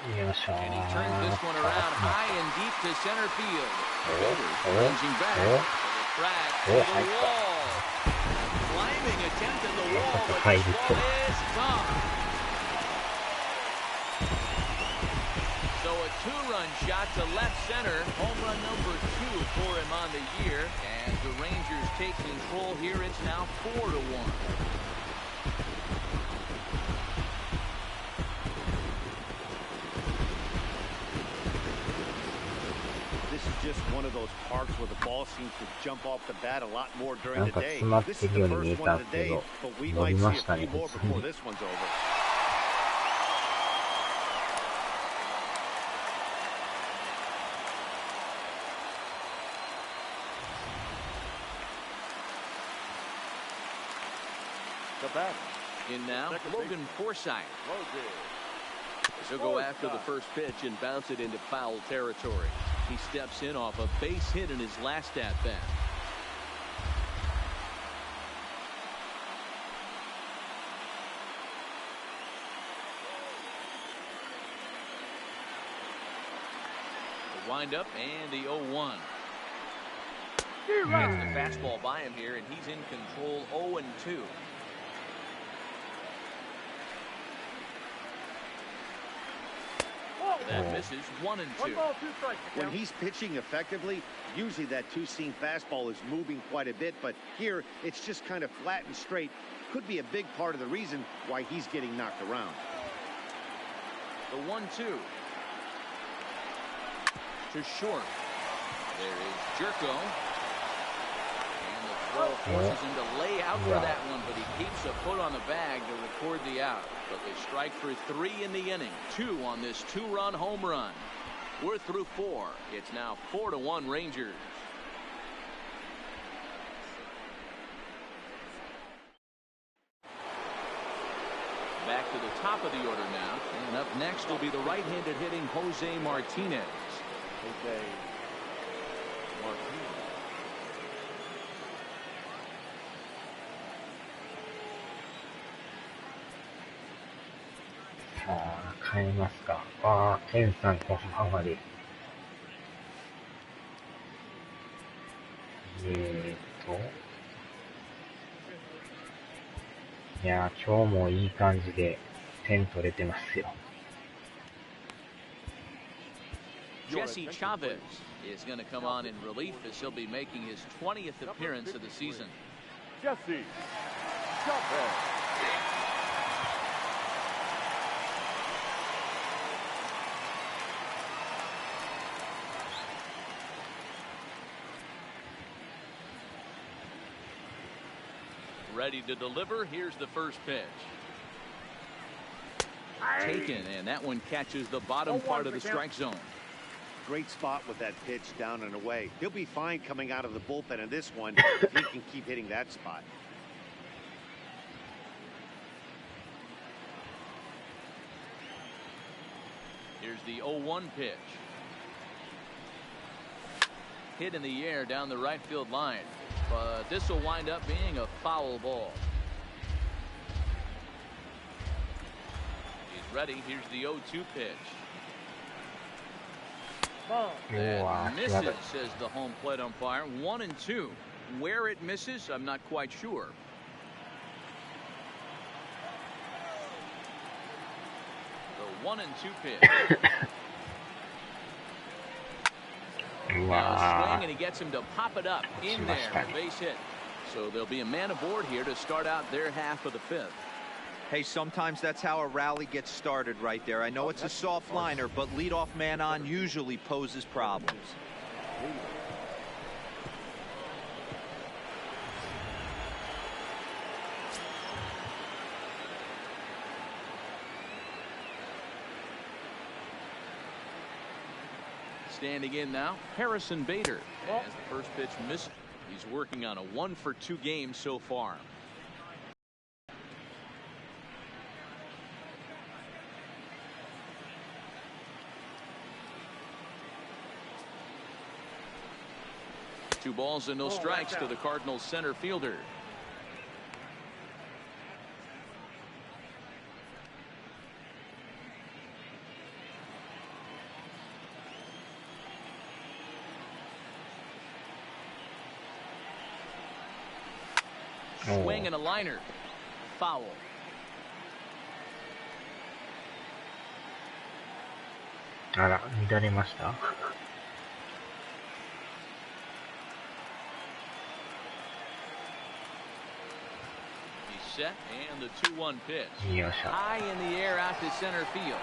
And he turns this one around high and deep to center field. Bader lunging back. The track to the wall. Climbing attempt at the wall, but this ball is gone. So So a two-run shot to left center. Home run number 2 for him on the year. As the Rangers take control here, it's now 4-1. This is just one of those parks where the ball seems to jump off the bat a lot more during the day. This is the first one of the day, but we might see a few more before this one's over. The batter. In now, Logan Forsythe. He'll go after the first pitch and bounce it into foul territory. He steps in off a base hit in his last at-bat. The windup and the 0-1. Gets the fastball by him here, and he's in control 0-2. That misses 1-2. When he's pitching effectively, usually that two-seam fastball is moving quite a bit, but here it's just kind of flat and straight. Could be a big part of the reason why he's getting knocked around. The 1-2. To short. There is Jerko. And the throw forces him to lay out for that one, but he keeps a foot on the bag to record the out. But they strike for 3 in the inning. 2 on this 2-run home run. We're through 4. It's now 4-1 Rangers. Back to the top of the order now. And up next will be the right-handed hitting Jose Martinez. Jose Martinez. 変えますか。ああ、ケンさんこんばんはです。いやー、今日もいい感じで点取れてますよ。Jesse Chavez is going to come on in relief as he'll be making his 20th appearance of the season. Jesse Chavez. Ready to deliver. Here's the first pitch. Taken, and that one catches the bottom part of the strike zone. Great spot with that pitch down and away. He'll be fine coming out of the bullpen in this one if he can keep hitting that spot. Here's the 0-1 pitch. Hit in the air down the right field line. But this will wind up being a foul ball. He's ready. Here's the 0-2 pitch. That misses, says the home plate umpire. 1-2. Where it misses, I'm not quite sure. The 1-2 pitch. Now swing, and he gets him to pop it up in there. A base hit. So there'll be a man aboard here to start out their half of the 5th. Hey, sometimes that's how a rally gets started right there. I know it's a soft liner, but leadoff man on usually poses problems. Standing in now, Harrison Bader. As the first pitch missed, he's working on a 1-for-2 game so far. Two balls and no strikes to the Cardinals center fielder. Swing and a liner. Foul. あら、乱れました。 Set and the 2-1 pitch. よいしょ。 High in the air out to center field.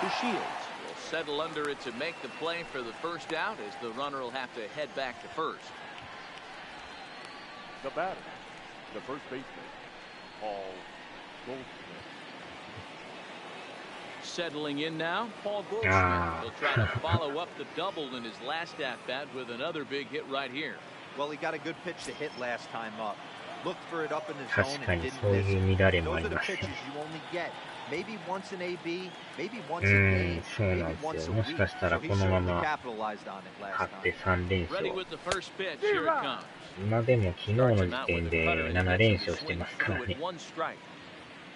The Shields will settle under it to make the play for the first out as the runner will have to head back to first. The batter, the first baseman, Paul Goldschmidt. Settling in now, Paul Goldschmidt. He'll try to follow up the double in his last at-bat with another big hit right here. Well, he got a good pitch to hit last time up. Looked for it up in his 確 zone か and に didn't そう miss いう it. 乱れもあ Those り are the ます pitches ね。 you only get. Maybe once an AB, maybe once う a ん、 game, そうな maybe んです once よ。 a もし week. かしたら So he このま certainly ま capitalized on it 勝 last って time. 3連 Ready 勝。 with the first pitch. Here it comes. 今でも昨日の時点で7連勝してますからね。 One strike.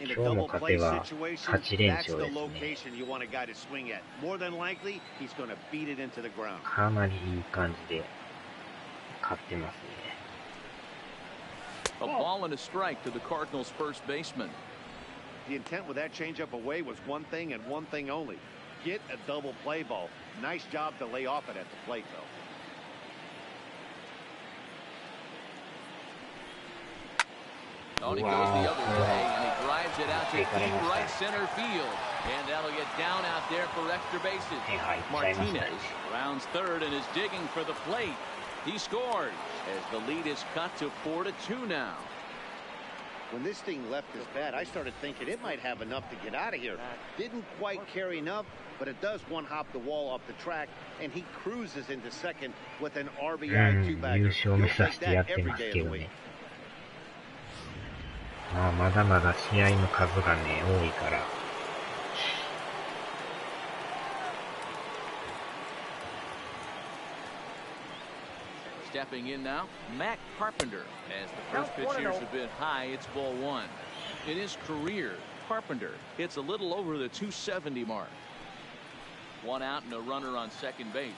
In a 今日の double 勝 play ては situation, 8連 that's 勝 the ですね。 location you want a guy to swing at. More than likely, he's going to beat it into the ground. かなりいい感じで勝ってますね。 A ball and a strike to the Cardinals' first baseman. The intent with that changeup away was one thing and one thing only. Get a double play ball. Nice job to lay off it at the plate, though. Oh, he goes the other way, and he drives it out to deep right center field. And that'll get down out there for extra bases. Martinez rounds third and is digging for the plate. He scores as the lead is cut to 4-2 now. When this thing left his bat, I started thinking it might have enough to get out of here. Didn't quite carry enough, but it does one hop the wall off the track, and he cruises into second with an RBI two-bagger. 優勝目指してやってますけどね。まあ、まだまだ試合の数がね、多いから。Stepping in now, Matt Carpenter. As the first pitch here's a bit high, it's ball one. In his career, Carpenter hits a little over the 270 mark. One out and a runner on second base.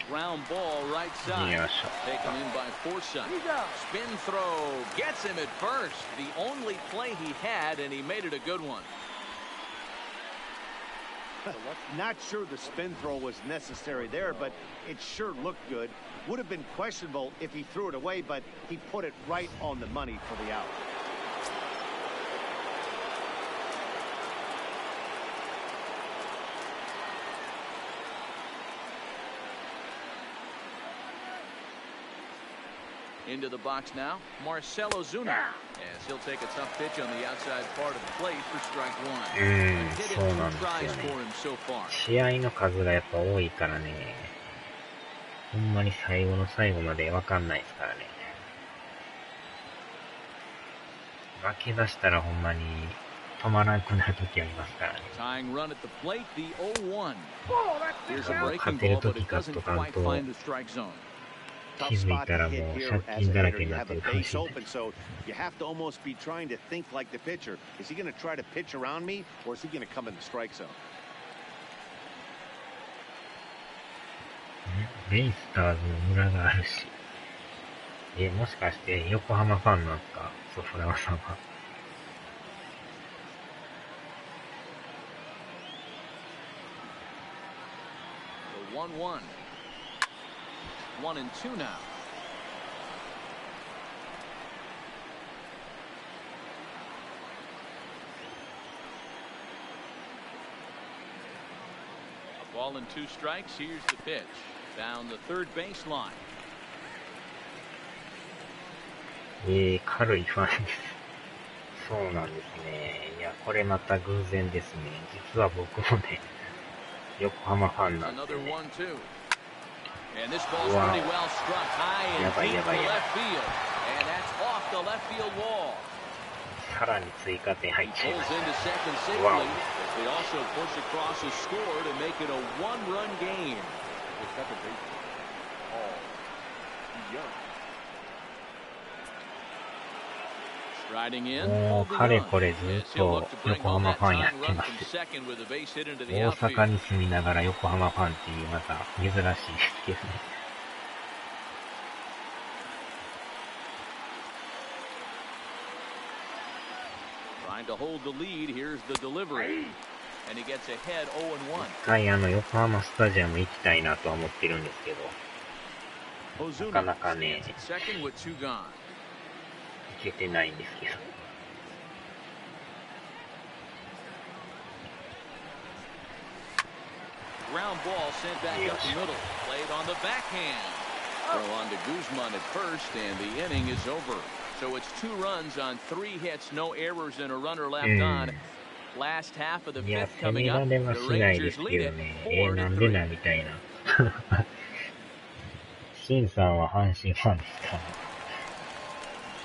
Ground ball right side. Taken in by Forsythe. Spin throw gets him at first. The only play he had, and he made it a good one. Not sure the spin throw was necessary there, but it sure looked good. Would have been questionable if he threw it away, but he put it right on the money for the out. Into the box now, Marcelo Zuna, as he'll take a tough pitch on the outside part of the plate for strike one. Hit it 2 tries for him so far. 試合の数がやっぱ多いからね、ほんまに最後の最後までわかんないですからね。負け出したらほんまに止まらなくなる時ありますからね。Tying run at the plate, the 0-1. Here's a 勝 breaking てる ball, but 時 it 勝っ doesn't とかん quite と find the strike zone. 気づいたらもう借金だらけになってるかもしれない。 So you have to almost be trying to think like the pitcher. Is he going to try to pitch around me, or is he going to come in the strike zone? ベイスターズの村があるし。もしかして横浜ファンなんですか、ソフラワさんは。The 1-1. 1-2 now. A ball and 2 strikes. Here's the pitch. Down the third baseline. 軽いファンです。そうなんですね。いや、これまた偶然ですね。実は僕もね、横浜ファンなんですよね。And this ball's pretty well struck high and deep to left field. And that's off the left field wall. さらに追加点入っちゃいまし Pulls into second safely. Wow. As they also push across a score to make it a 1-run game. The second baseman, Paul Young. Striding in. もうかれこれずっと横浜ファンやってます。大阪に住みながら横浜ファンっていうまた珍しいですけどね。Trying to hold the lead. Here's the delivery. And he gets ahead 0-1. 一回横浜スタジアム行きたいなとは思ってるんですけど、なかなかね、Second with two gone. 行けてないんですけど。Ground ball sent back up the middle. Played on the backhand. Throw on to Guzman at first, and the inning is over. So it's 2 runs on 3 hits, no errors, and a runner left on. Last half of the いや、 fifth 攻め coming ら up. れは The しないで Rangers す lead けど it ね。なんで 4-3. なみたいな。シンさんは阪神ファンですか？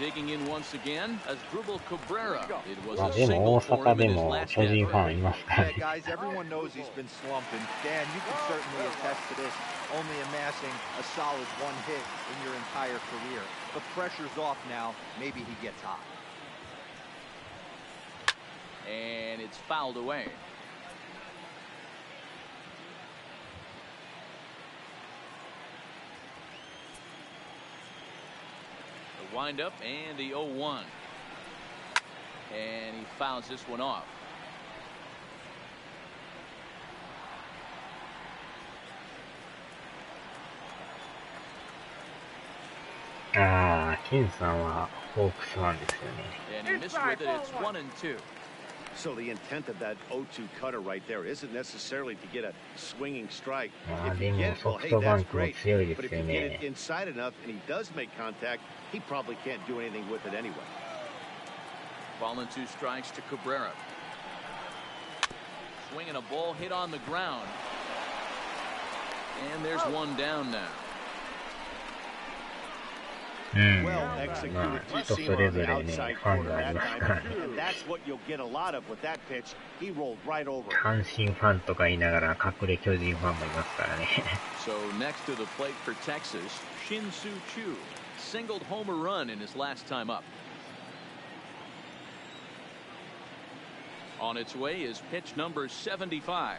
Digging in once again as Dribble Cabrera. It was まあ a でも single 大 for 阪 him で in his も last 巨人 at ファン bat. いますから Yeah, ね。 guys, everyone knows he's been slumping. Dan, you can certainly attest to this, only amassing a solid 1 hit in your entire career. But pressure's off now. Maybe he gets hot. And it's fouled away. The windup and the 0-1. And he fouls this one off. Ken さんはホークスファンですよね。 And he missed with it. It's 1-2. So the intent of that 0-2 cutter right there isn't necessarily to get a swinging strike. まあ If で you も get it, ソ well, フ hey, トバ that's ンクも great. 強いで But す if よ you get ね。 it inside enough and he does make contact, he probably can't do anything with it anyway. Ball and 2 strikes to Cabrera. Swinging a ball hit on the ground. And there's one down now. うん。 Well ま executed あ two 人そ seamer れ on ぞ the れね、 outside ファン corner があり that ますか time, らね。 and that's what you'll get a lot of with that pitch. He rolled right over it. 阪神ファンとか言いながら隠れ巨人ファンもいますからね。So next to the plate for Texas, Shin-Soo Choo singled home a run in his last time up. On its way is pitch number 75.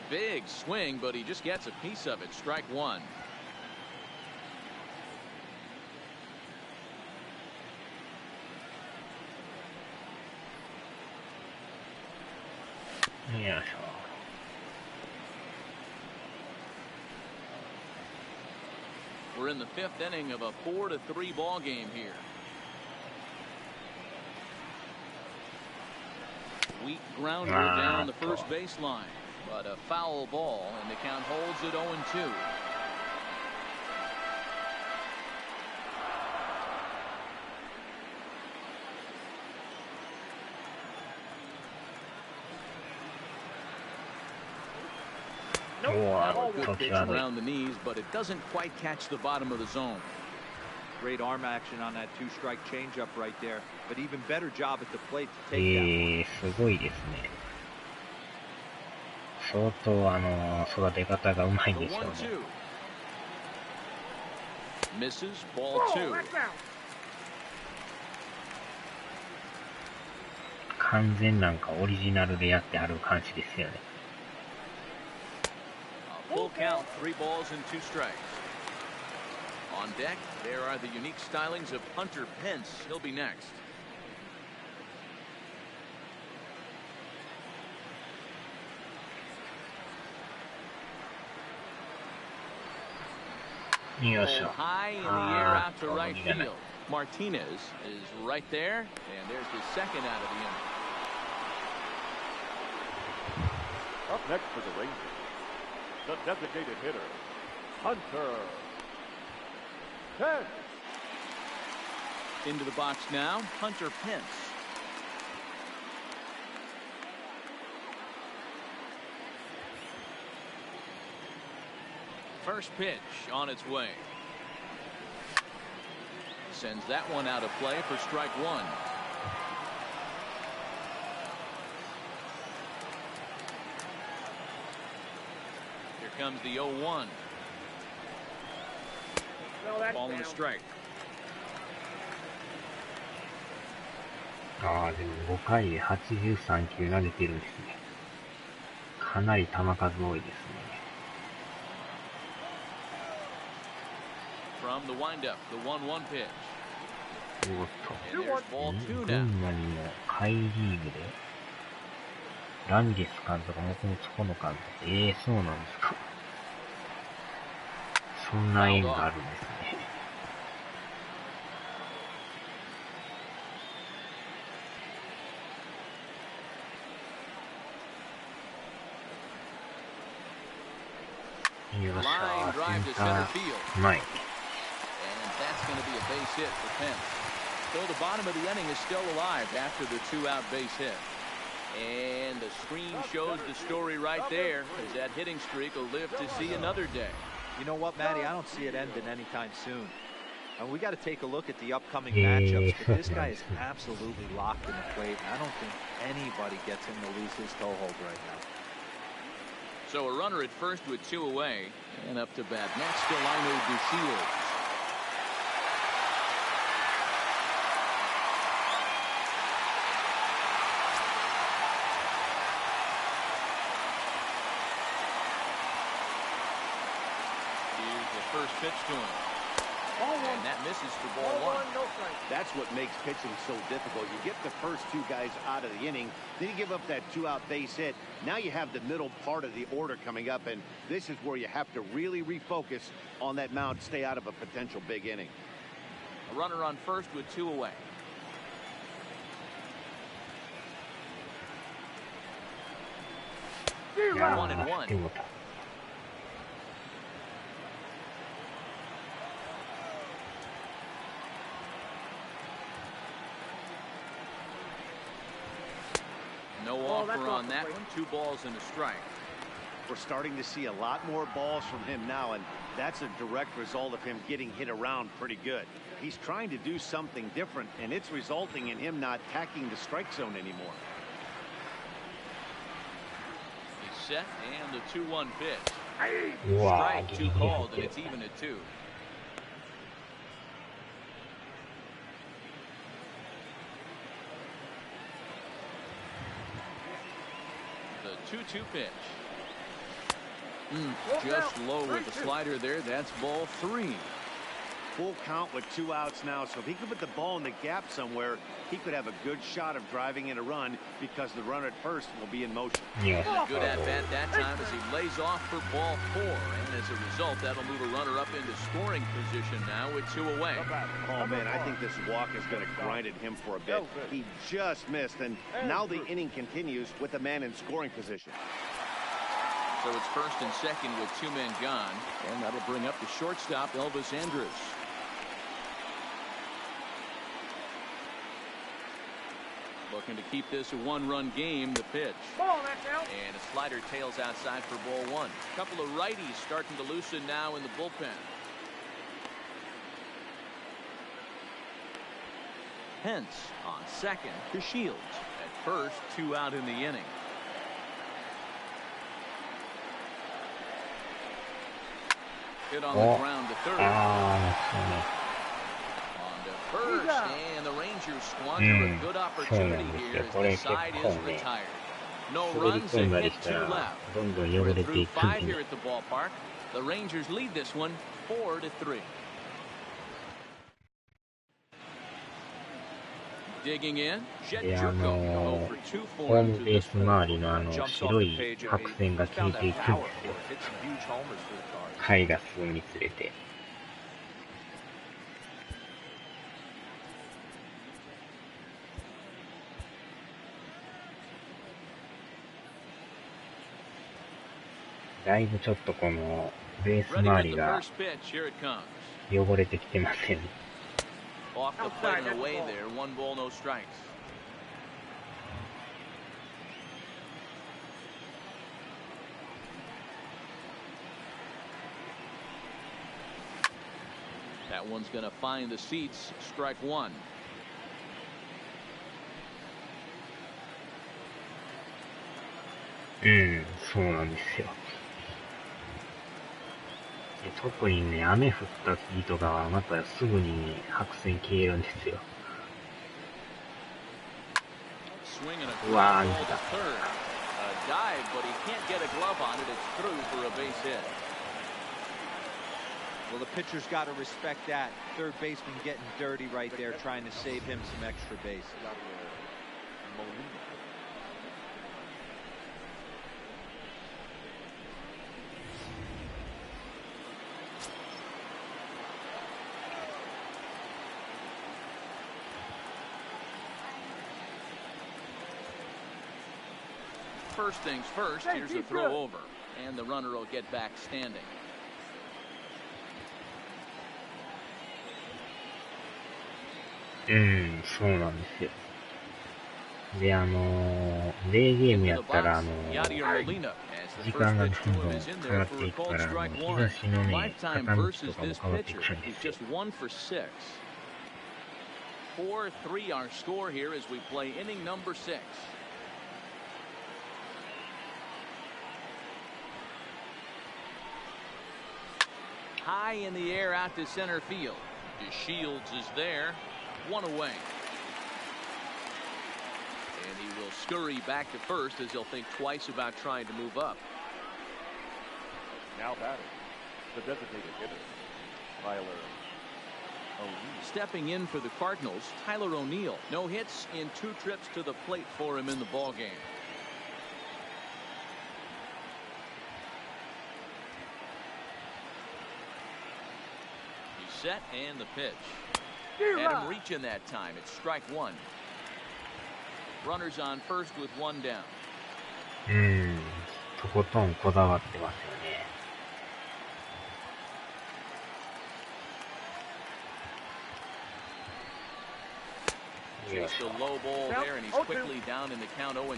Big swing, but he just gets a piece of it. Strike 1. Yeah. We're in the 5th inning of a 4-3 ball game here. Weak grounder down the first baseline, but a foul ball, and the count holds it 0-2. Now a good pitch around the knees, but it doesn't quite catch the bottom of the zone. Great arm action on that 2-strike changeup right there, but even better job at the plate to take that one. すごいですね。相当育て方がうまいん The でしょうね。 1-2. Misses ball 2. 完全なんかオリジナルでやってある感じですよね。A full count, 3 balls and 2 strikes. On deck, there are the unique stylings of Hunter Pence. He'll be next. Ball high in the air out to right field. Martinez is right there, and there's his second out of the inning. Up next for the Rangers, the designated hitter, Hunter Pence. Into the box now, Hunter Pence. First pitch on its way. Sends that one out of play for strike 1. Here comes the 0-1. Ball and a strike. でも5回で83球投げてるんですね。かなり球数多いですね。From the windup, the 1-1 pitch. And there's ball two 群 now. 馬にも下位リーグで、ラミレス監督、もともとこの監督、そうなんですか。そんな縁があるんですね。よっしゃー、センター、うまい。And that's going to be a base hit for Pence. So the bottom of the inning is still alive after the two-out base hit. And the screen shows the story right there, as that hitting streak will live to see another day. You know what, Matty? I don't see it ending anytime soon. And we got to take a look at the upcoming matchups, but this guy is absolutely locked in the plate. I don't think anybody gets him to lose his toehold right now. So a runner at first with two away, and up to bat next, Delino DeShields. Here's the first pitch to him. And that misses for ball one. That's what makes pitching so difficult. You get the first two guys out of the inning, then you give up that two-out base hit. Now you have the middle part of the order coming up, and this is where you have to really refocus on that mound, stay out of a potential big inning. A runner on first with two away. One and one. No offer on that one. 2 balls and a strike. We're starting to see a lot more balls from him now, and that's a direct result of him getting hit around pretty good. He's trying to do something different, and it's resulting in him not attacking the strike zone anymore. He's set, and the 2-1 pitch. Strike 2 called, and it's even at 2. The 2-2 pitch. Just low with the slider there. That's ball 3. Full count with 2 outs now, so if he could put the ball in the gap somewhere, he could have a good shot of driving in a run because the runner at first will be in motion. Yeah. A good at bat that time as he lays off for ball 4, and as a result, that'll move a runner up into scoring position now with 2 away. Oh man, I think this walk is going to grind at him for a bit. He just missed, and now the inning continues with the man in scoring position. So it's first and second with 2 men gone, and that'll bring up the shortstop, Elvis Andrus. Looking to keep this a 1-run game, the pitch. And a slider tails outside for ball 1. A couple of righties starting to loosen now in the bullpen. Pence on second to Shields. At first, 2 out in the inning. Hit on the ground to third. On to first, and the Rangers squander a good opportunity here as the side is retired. No runs and hit 2 left. We're through 5 here at the ballpark. The Rangers lead this one 4-3. Digging in, ホームベース周りの白い白線が消えていくんですよ。回が進むにつれて。だいぶちょっとこのベース周りが汚れてきてません。Off the plate and away there. 1 ball, no strikes. That one's going to find the seats. Strike 1.そうなんですよ。特にね、雨降った日とかはまたすぐにね、白線消えるんですよ。うわー、見た。Well, the pitcher's got to respect that. Third baseman getting dirty right there, trying to save him some extra base. First things first, here's a throw over, and the runner will get back standing. Mm, そうなんですよ。で、デーゲームやったら、時間がどんどん変わっていくから、日差しのね、傾きとかも変わってくるんですよ。4-3 our score here as we play inning number 6. High in the air out to center field. Shields is there. One away. And he will scurry back to first as he'll think twice about trying to move up. Now batting, the designated hitter, Tyler O'Neill. Stepping in for the Cardinals, Tyler O'Neill. No hits in 2 trips to the plate for him in the ballgame. Set and the pitch. Had him reaching that time. It's strike 1. Runners on first with 1 down. とことんこだわってますよね。 Just a low ball there, and he's quickly down in the count 0-2. も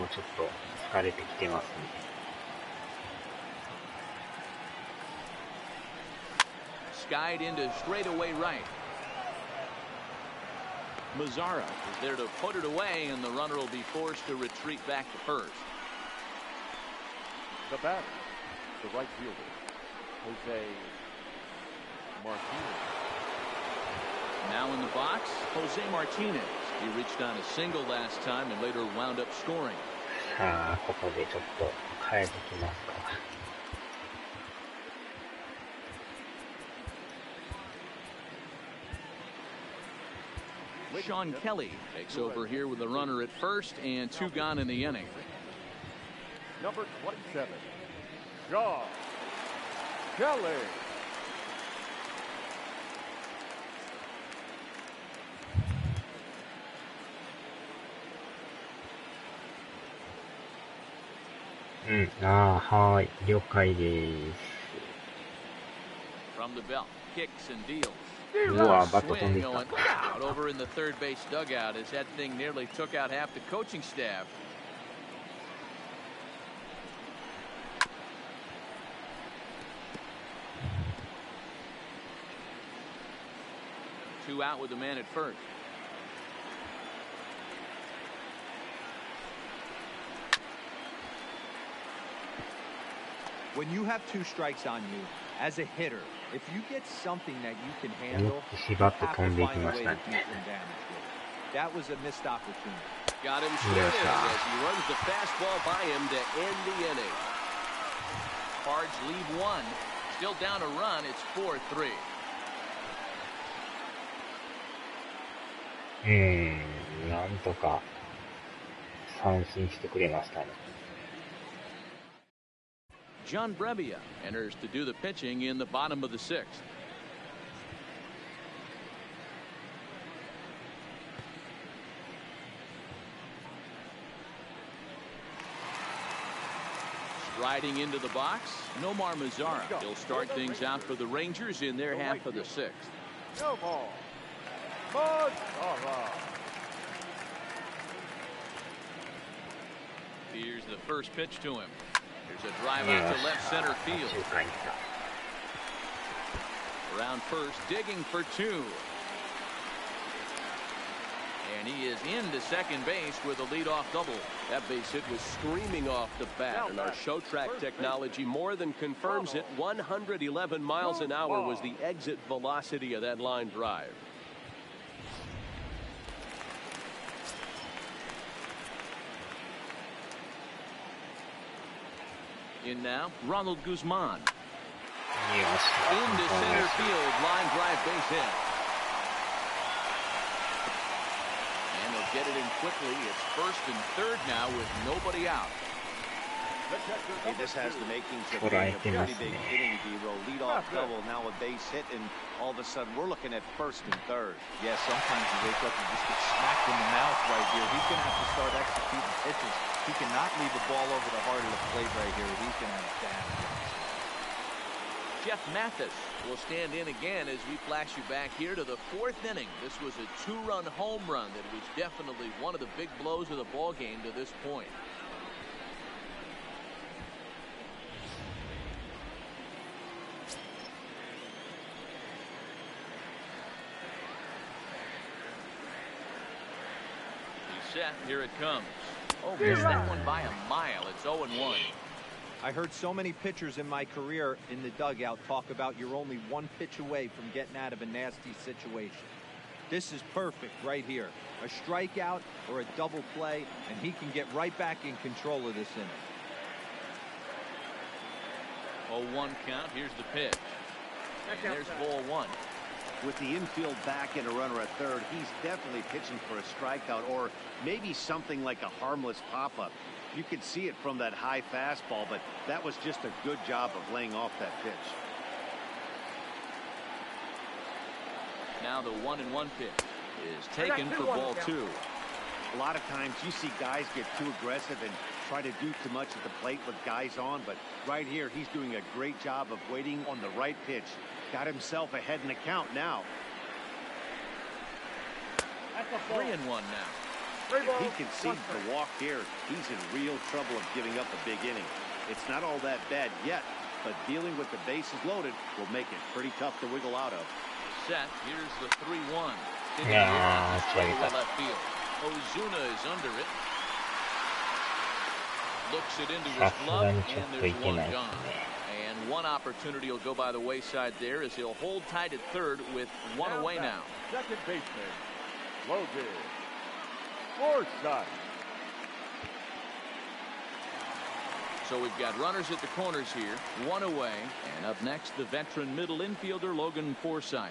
うちょっと疲れてきてますね。Skied into straightaway right. Mazzara is there to put it away, and the runner will be forced to retreat back to first. The batter, the right fielder, Jose Martinez. Now in the box, Jose Martinez. He reached on a single last time and later wound up scoring. さあ、ここでちょっと変えてきますか。Sean Kelly takes over here with a runner at first and 2 gone in the inning. Number 27, Sean Kelly. From the belt, kicks and deals. Swing going out over in the third base dugout as that thing nearly took out half the coaching staff. Two out with the man at first. When you have 2 strikes on you, as a hitter, if you get something that you can handle, you have to find a way to do some damage with it. That was a missed opportunity. Got him straight in as he runs the fastball by him to end the inning. Cards lead 1. Still down a run. It's 4-3. なんとか三振してくれましたね。John Brebbia enters to do the pitching in the bottom of the 6th. Striding into the box, Nomar Mazzara. He'll start things out for the Rangers in their half of the 6th. Nomar Mazzara. Here's the first pitch to him. There's a drive out to left center field. Around first, digging for 2. And he is into second base with a leadoff double. That base hit was screaming off the bat, and our show track technology more than confirms it. 111 miles an hour was the exit velocity of that line drive. In now, Ronald Guzman. Into center field, line drive base hit. And they'll get it in quickly. It's first and third now with nobody out. Hey, this has the makings of being a pretty big hitting hero. Leadoff double, now a base hit, and all of a sudden we're looking at first and third. Yeah, sometimes you wake up and just get smacked in the mouth right here. He's going to have to start executing pitches. He cannot leave the ball over the heart of the plate right here. He's going to have to have it. Jeff Mathis will stand in again as we flash you back here to the fourth inning. This was a two-run home run that was definitely one of the big blows of the ball game to this point. Set. Here it comes. Oh, missed that one by a mile. It's 0-1. I heard so many pitchers in my career in the dugout talk about you're only one pitch away from getting out of a nasty situation. This is perfect right here. A strikeout or a double play, and he can get right back in control of this inning. 0-1 count. Here's the pitch. And there's ball one. With the infield back and a runner at third, he's definitely pitching for a strikeout or maybe something like a harmless pop-up. You could see it from that high fastball, but that was just a good job of laying off that pitch. Now the 1-1 pitch is taken for ball two. A lot of times you see guys get too aggressive and try to do too much at the plate with guys on, but right here he's doing a great job of waiting on the right pitch. Got himself ahead in the count now. That's a 3-1 now. If he concedes the walk here, he's in real trouble of giving up a big inning. It's not all that bad yet, but dealing with the bases loaded will make it pretty tough to wiggle out of. Set. Here's the 3-1. Yeah, that's right. Left field. Ozuna is under it. Looks it into his glove, and there's one gone. And one opportunity will go by the wayside there as he'll hold tight at third with one away now. Second baseman, Logan Forsythe. So we've got runners at the corners here, one away, and up next the veteran middle infielder Logan Forsythe.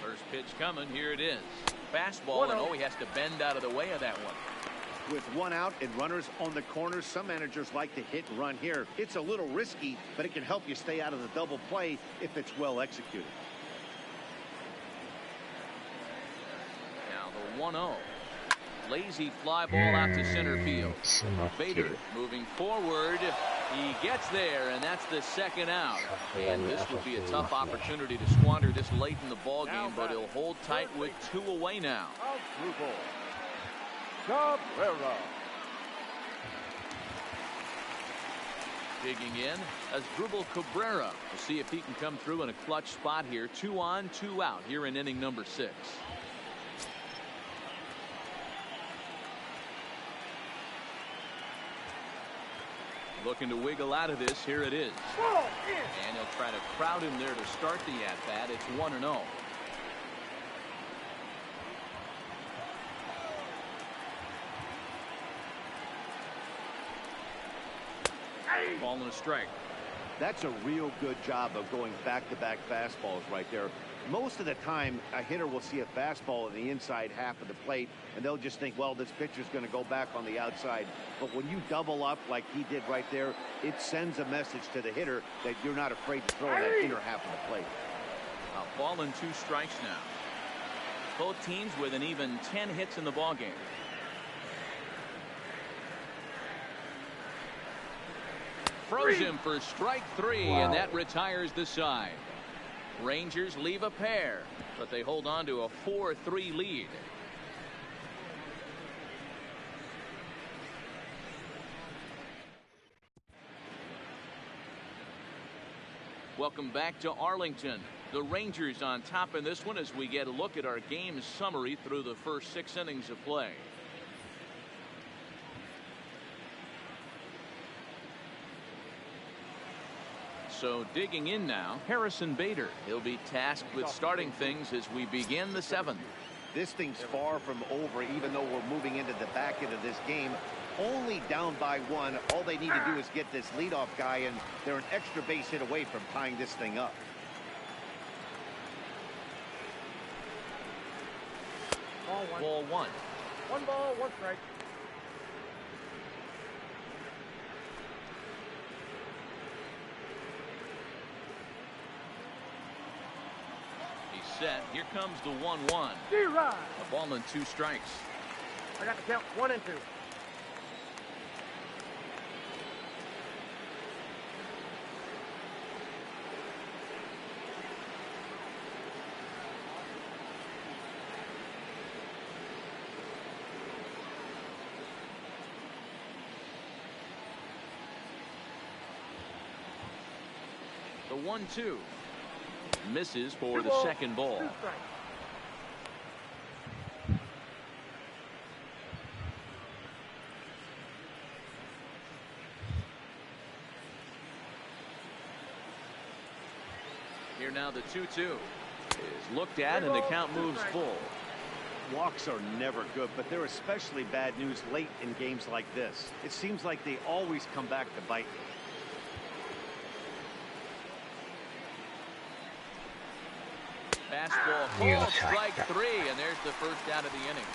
First pitch coming, here it is. Fastball, and oh, he has to bend out of the way of that one. With one out and runners on the corners, some managers like to hit and run here. It's a little risky, but it can help you stay out of the double play if it's well executed. Now the 1-0. Lazy fly ball out to center field. Bader moving forward. He gets there, and that's the second out. And this would be a tough opportunity to squander this late in the ball game, but he'll hold tight with two away now. Cabrera. Digging in as Dribble Cabrera. We'll see if he can come through in a clutch spot here. 2 on, 2 out here in inning number 6. Looking to wiggle out of this. Here it is. And he'll try to crowd him there to start the at-bat. It's 1-0. Ball and a strike. That's a real good job of going back-to-back fastballs right there. Most of the time, a hitter will see a fastball in the inside half of the plate, and they'll just think, well, this pitcher's going to go back on the outside. But when you double up like he did right there, it sends a message to the hitter that you're not afraid to throw that inner half of the plate. A ball and 2 strikes now. Both teams with an even 10 hits in the ballgame. Throws him for strike 3, and that retires the side. Rangers leave a pair, but they hold on to a 4-3 lead. Welcome back to Arlington. The Rangers on top in this one as we get a look at our game summary through the first 6 innings of play. So digging in now, Harrison Bader. He'll be tasked with starting things as we begin the 7th. This thing's far from over, even though we're moving into the back end of this game. Only down by 1. All they need to do is get this leadoff guy, and they're an extra base hit away from tying this thing up. Ball 1. 1 ball, 1 strike. He's set. Here comes the 1-1. D-Rod. A ball and 2 strikes. I got the count 1 and 2. The 1-2. Misses for the second ball. 2 strikes. Here now the 2-2 is looked at, and the count moves full. Walks are never good, but they're especially bad news late in games like this. It seems like they always come back to bite. Fastball called, strike 3, and there's the first out of the inning.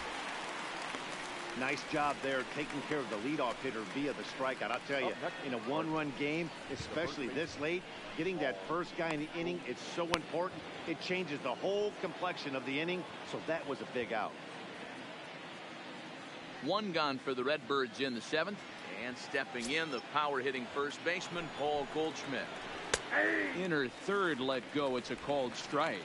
Nice job there taking care of the leadoff hitter via the strikeout. I'll tell you, in a 1-run game, especially this late, getting that first guy in the inning, it's so important. It changes the whole complexion of the inning, so that was a big out. 1 gone for the Redbirds in the 7th, and stepping in, the power-hitting first baseman, Paul Goldschmidt. Inner third let go. It's a called strike.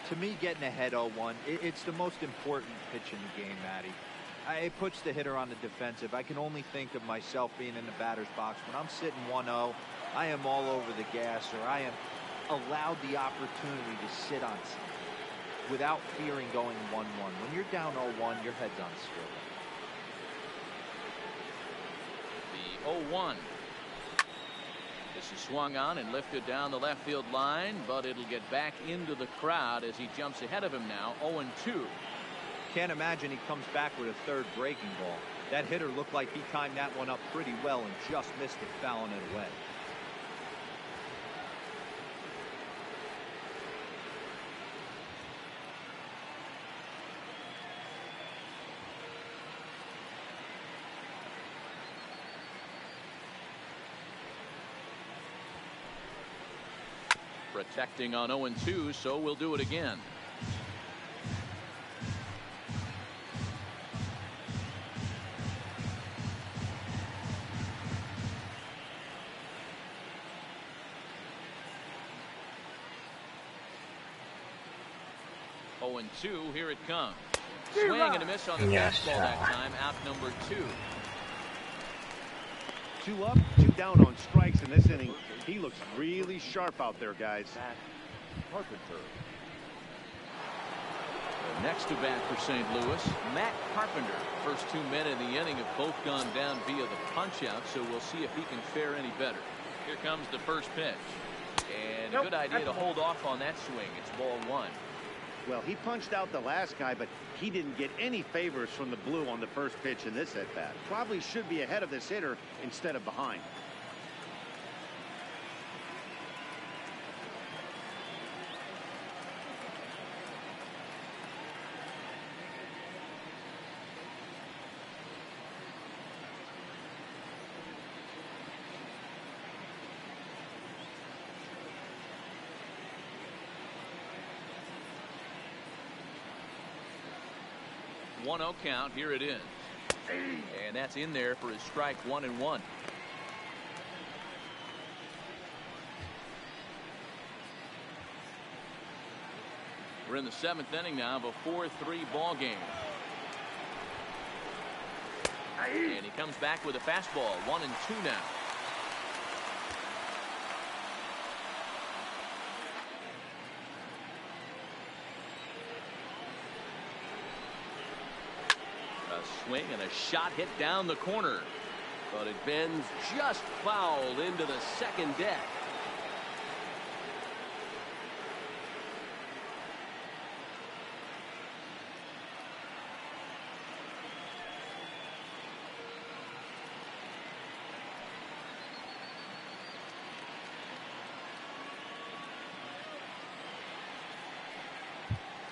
To me, getting ahead 0-1, it's the most important pitch in the game, Matty. It puts the hitter on the defensive. I can only think of myself being in the batter's box. When I'm sitting 1-0, I am all over the gas, or I am allowed the opportunity to sit on something without fearing going 1-1. When you're down 0-1, your head's on swivel. The 0-1. This is swung on and lifted down the left field line, but it'll get back into the crowd as he jumps ahead of him now. 0-2. Can't imagine he comes back with a third breaking ball. That hitter looked like he timed that one up pretty well and just missed it, fouling it away. Protecting on 0-2, so we'll do it again. And 2, here it comes. Swing and a miss on the fastball that time. Out number 2. 2 up, 2 down on strikes in this inning. He looks really sharp out there, guys. Carpenter. Next to bat for St. Louis, Matt Carpenter. First 2 men in the inning have both gone down via the punch-out, so we'll see if he can fare any better. Here comes the first pitch. And a good idea to hold off on that swing. It's ball 1. Well, he punched out the last guy, but he didn't get any favors from the blue on the first pitch in this at-bat. Probably should be ahead of this hitter instead of behind. One 1-0 count. Here it is. And that's in there for his strike 1-1. We're in the 7th inning now of a 4-3 ball game. And he comes back with a fastball. 1-2 now. Swing and a shot hit down the corner, but it bends just foul into the second deck.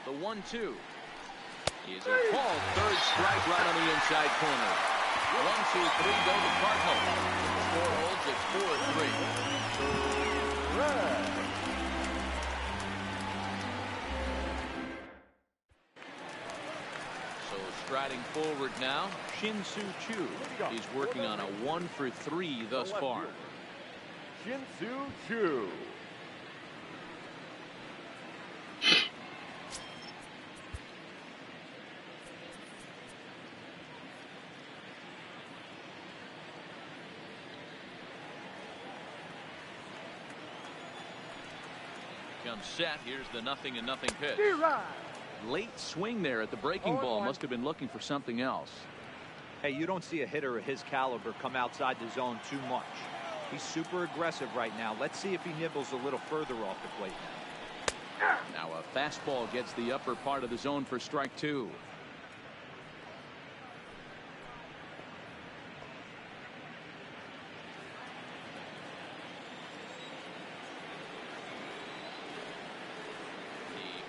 The 1-2 is a called third strike right on the inside corner. 1-2-3 go the Cardinals. Score holds at 4-3. So striding forward now, Shin-Soo Choo. He's working on a 1-for-3 thus far. Shin-Soo Choo. Comes set. Here's the 0-0 pitch. Late swing there at the breaking ball. Must have been looking for something else. Hey, you don't see a hitter of his caliber come outside the zone too much. He's super aggressive right now. Let's see if he nibbles a little further off the plate now. Now a fastball gets the upper part of the zone for strike 2.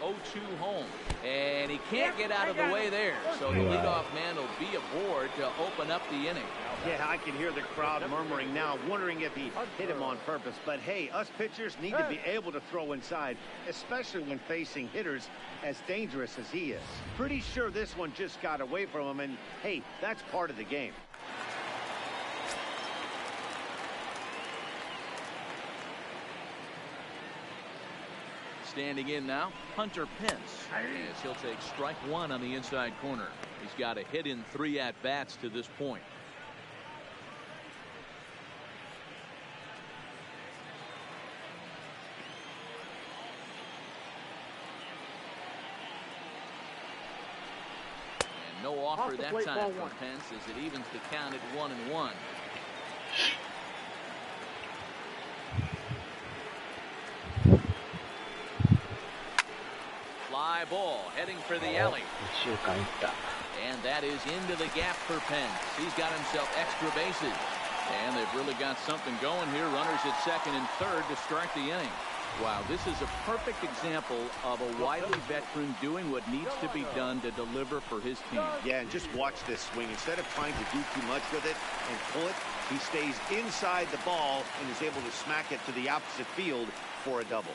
The 0-2 home. And he can't get out of the way there. So the leadoff man will be aboard to open up the inning. Yeah, I can hear the crowd murmuring now, wondering if he hit him on purpose. But hey, us pitchers need to be able to throw inside, especially when facing hitters as dangerous as he is. Pretty sure this one just got away from him, and hey, that's part of the game. Standing in now, Hunter Pence, as he'll take strike 1 on the inside corner. He's got a hit in 3 at-bats to this point. And no offer that time for Pence as it evens the count at 1-1. Fly ball heading for the alley. And that is into the gap for Pence. He's got himself extra bases. And they've really got something going here. Runners at second and third to start the inning. Wow, this is a perfect example of a wily veteran doing what needs to be done to deliver for his team. Yeah, and just watch this swing. Instead of trying to do too much with it and pull it, he stays inside the ball and is able to smack it to the opposite field for a double.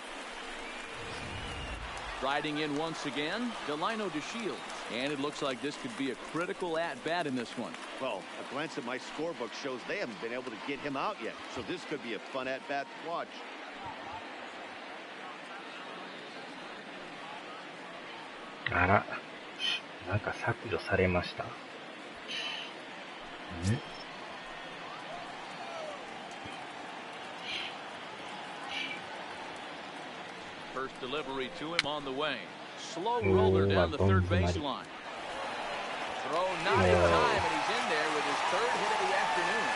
Riding in once again, Delino DeShields. And it looks like this could be a critical at-bat in this one. Well, a glance at my scorebook shows they haven't been able to get him out yet. So this could be a fun at-bat to watch. First delivery to him on the way. Slow roller down the third baseline. Throw not in time, and he's in there with his third hit of the afternoon.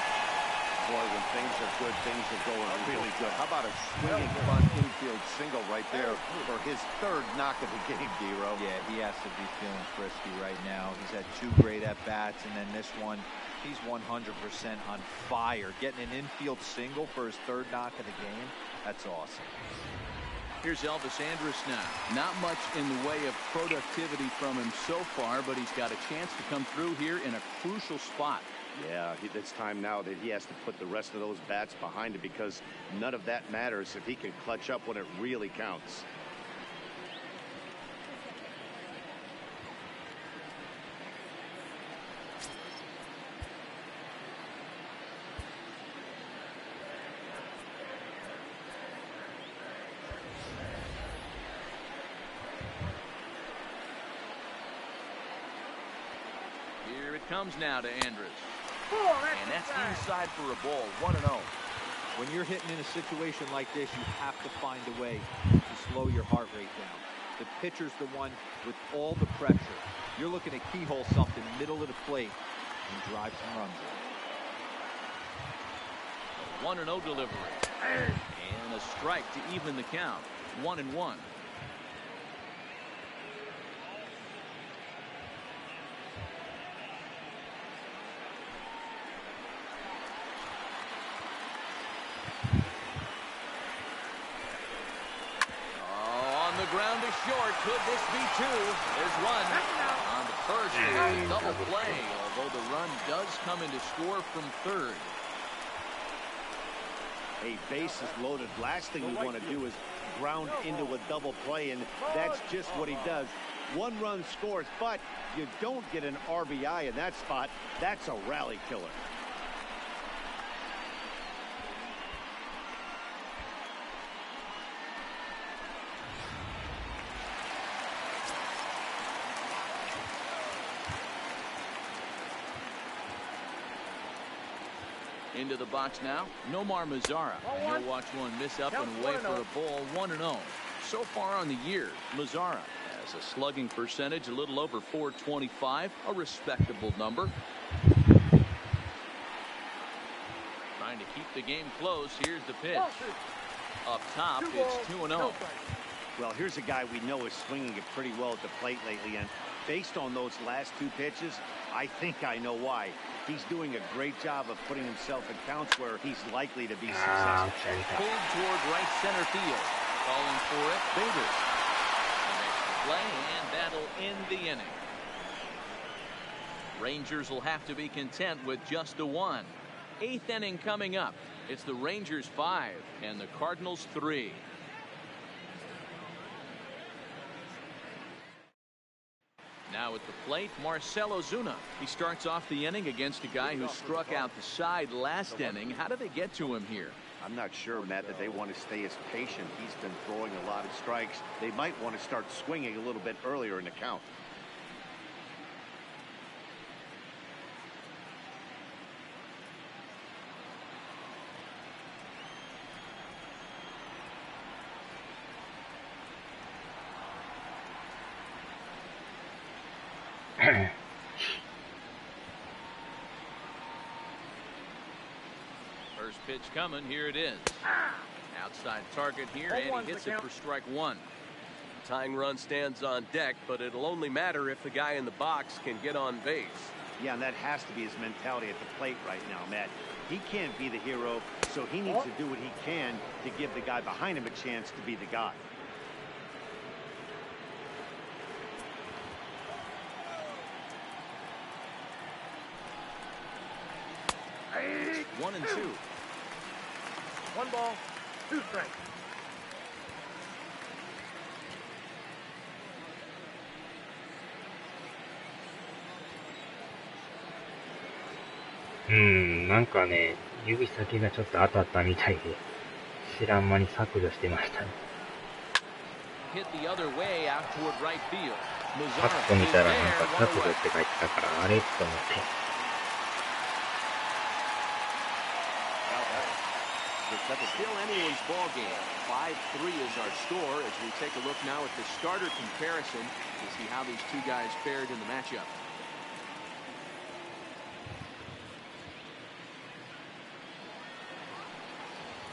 Boy, when things are good, things are going really good. How about a swinging front infield single right there for his third knock of the game, D-Row? Yeah, he has to be feeling frisky right now. He's had 2 great at-bats, and then this one, he's 100% on fire. Getting an infield single for his third knock of the game, that's awesome. Here's Elvis Andrus now. Not much in the way of productivity from him so far, but he's got a chance to come through here in a crucial spot. Yeah, it's time now that he has to put the rest of those bats behind him, because none of that matters if he can clutch up when it really counts. Here it comes now to Andrus. And that's inside for a ball, 1-0. When you're hitting in a situation like this, you have to find a way to slow your heart rate down. The pitcher's the one with all the pressure. You're looking to keyhole something middle of the plate and drive some runs. 1-0 delivery. And a strike to even the count, 1-1. short. Could this be two? There's one. On the first, it was a double play, although the run does come in to score from third. A bases loaded. Last thing we want to do is ground into a double play, and that's just what he does. One run scores, but you don't get an RBI in that spot. That's a rally killer. Into the box now, Nomar Mazara. And he'll watch one miss up and away for a ball, 1-0. So far on the year, Mazara has a slugging percentage a little over .425, a respectable number. Trying to keep the game close. Here's the pitch. Up top, it's 2-0. Well, here's a guy we know is swinging it pretty well at the plate lately, and based on those last two pitches, I think I know why. He's doing a great job of putting himself in counts where he's likely to be successful. Pulled toward right center field. Calling for it, Bader. The next play, and that'll end the inning. Rangers will have to be content with just a one. Eighth inning coming up. It's the Rangers 5 and the Cardinals 3. Now at the plate, Marcell Ozuna. He starts off the inning against a guy who struck out the side last inning. How do they get to him here? I'm not sure, Matt, that they want to stay as patient. He's been throwing a lot of strikes. They might want to start swinging a little bit earlier in the count. First pitch coming. Here it is. Outside target here, and he hits it for strike one. Tying run stands on deck, but it'll only matter if the guy in the box can get on base. Yeah, and that has to be his mentality at the plate right now, Matt. He can't be the hero, so he needs to do what he can to give the guy behind him a chance to be the guy. One and two. One ball, two strikes.なんかね、指先がちょっと当たったみたいで、知らん間に削除してましたね。Hit the other way out toward right field. パッと見たらなんか削除って書いてたから、あれと思って。Still anyone's ball game. 5-3 is our score as we take a look now at the starter comparison to see how these two guys fared in the matchup.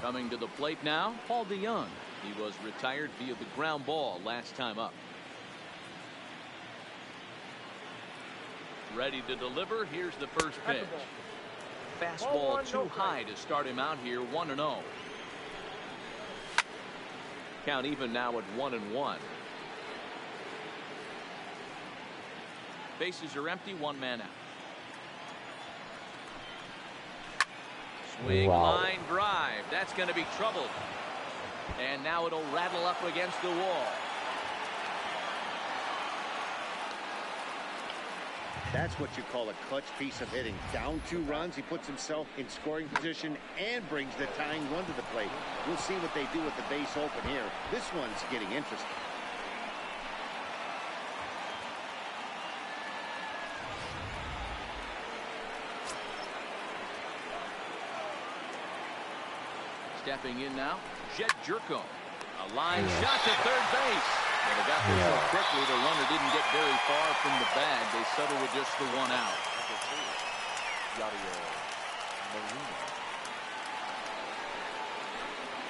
Coming to the plate now, Paul DeYoung. He was retired via the ground ball last time up. Ready to deliver. Here's the first pitch. Fastball too high to start him out here, 1-0. Count even now at 1-1. Bases are empty, one man out. Swing, line drive. That's going to be trouble. And now it'll rattle up against the wall. That's what you call a clutch piece of hitting. Down 2 runs, he puts himself in scoring position and brings the tying run to the plate. We'll see what they do with the base open here. This one's getting interesting. Stepping in now, Jed Jerko. A line shot to third base. Well, they got there so quickly, the runner didn't get very far from the bag. They settled with just the one out.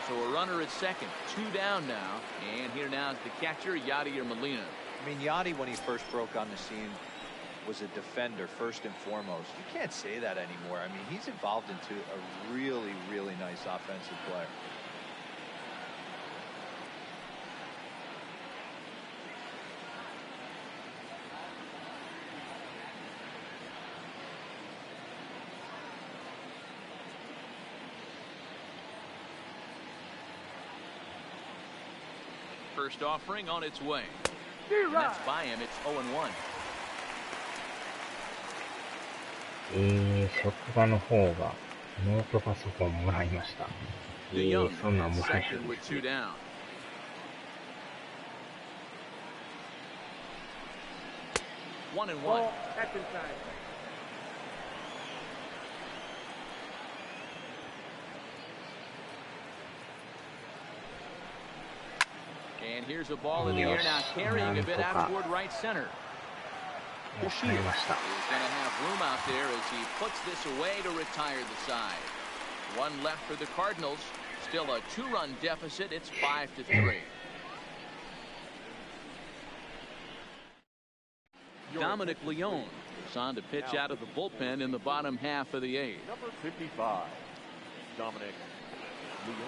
So a runner at second, 2 down now. And here now is the catcher, Yadier Molina. I mean, Yadi, when he first broke on the scene, was a defender first and foremost. You can't say that anymore. I mean, he's evolved into a really, really nice offensive player. First offering on its way. And that's by him. It's 0-1. 職場の方がノートパソコンもらいました。そんなんもらえるんですね。1-1. And here's a ball in the air now, carrying a bit out toward right center. He's going to have room out there as he puts this away to retire the side. One left for the Cardinals. Still a 2-run deficit. It's 5-3. Dominic Leone is on to pitch out of the bullpen in the bottom half of the eighth. Number 55, Dominic Leone.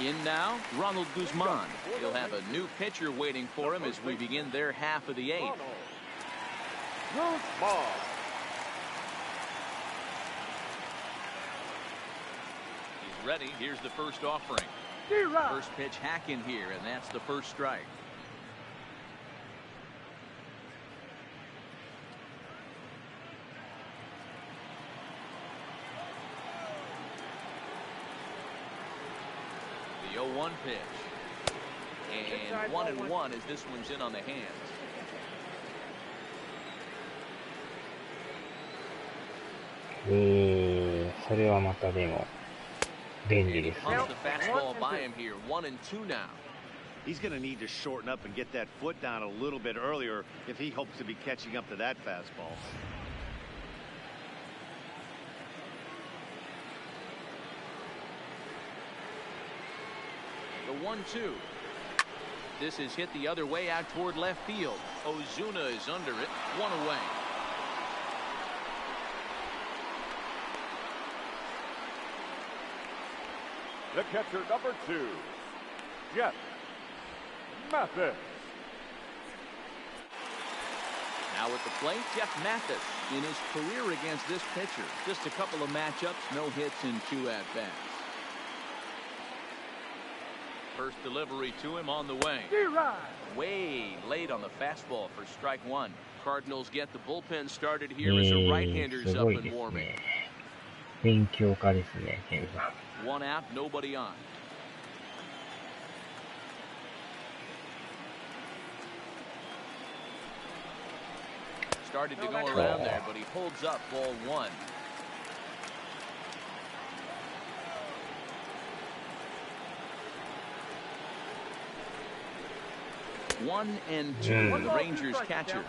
In now, Ronald Guzman. He'll have a new pitcher waiting for him as we begin their half of the eighth. He's ready. Here's the first offering. First pitch hack in here, and that's the first strike. The 0-1 pitch. And 1-1 as this one's in on the hands. So それはまたでも便利ですね。 The fastball by him here. 1-2 now. He's going to need to shorten up and get that foot down a little bit earlier if he hopes to be catching up to that fastball. The 1-2. This is hit the other way out toward left field. Ozuna is under it. One away. The catcher, number 2, Jeff Mathis. Now at the plate, Jeff Mathis. In his career against this pitcher, just a couple of matchups, no hits and 2 at-bats. First delivery to him on the way. Way late on the fastball for strike one. Cardinals get the bullpen started here as the right-handers up and warming. 勉強家ですね、ケンさん。 One out, nobody on. Started to go around there, but he holds up ball 1. One and two, the Rangers catcher.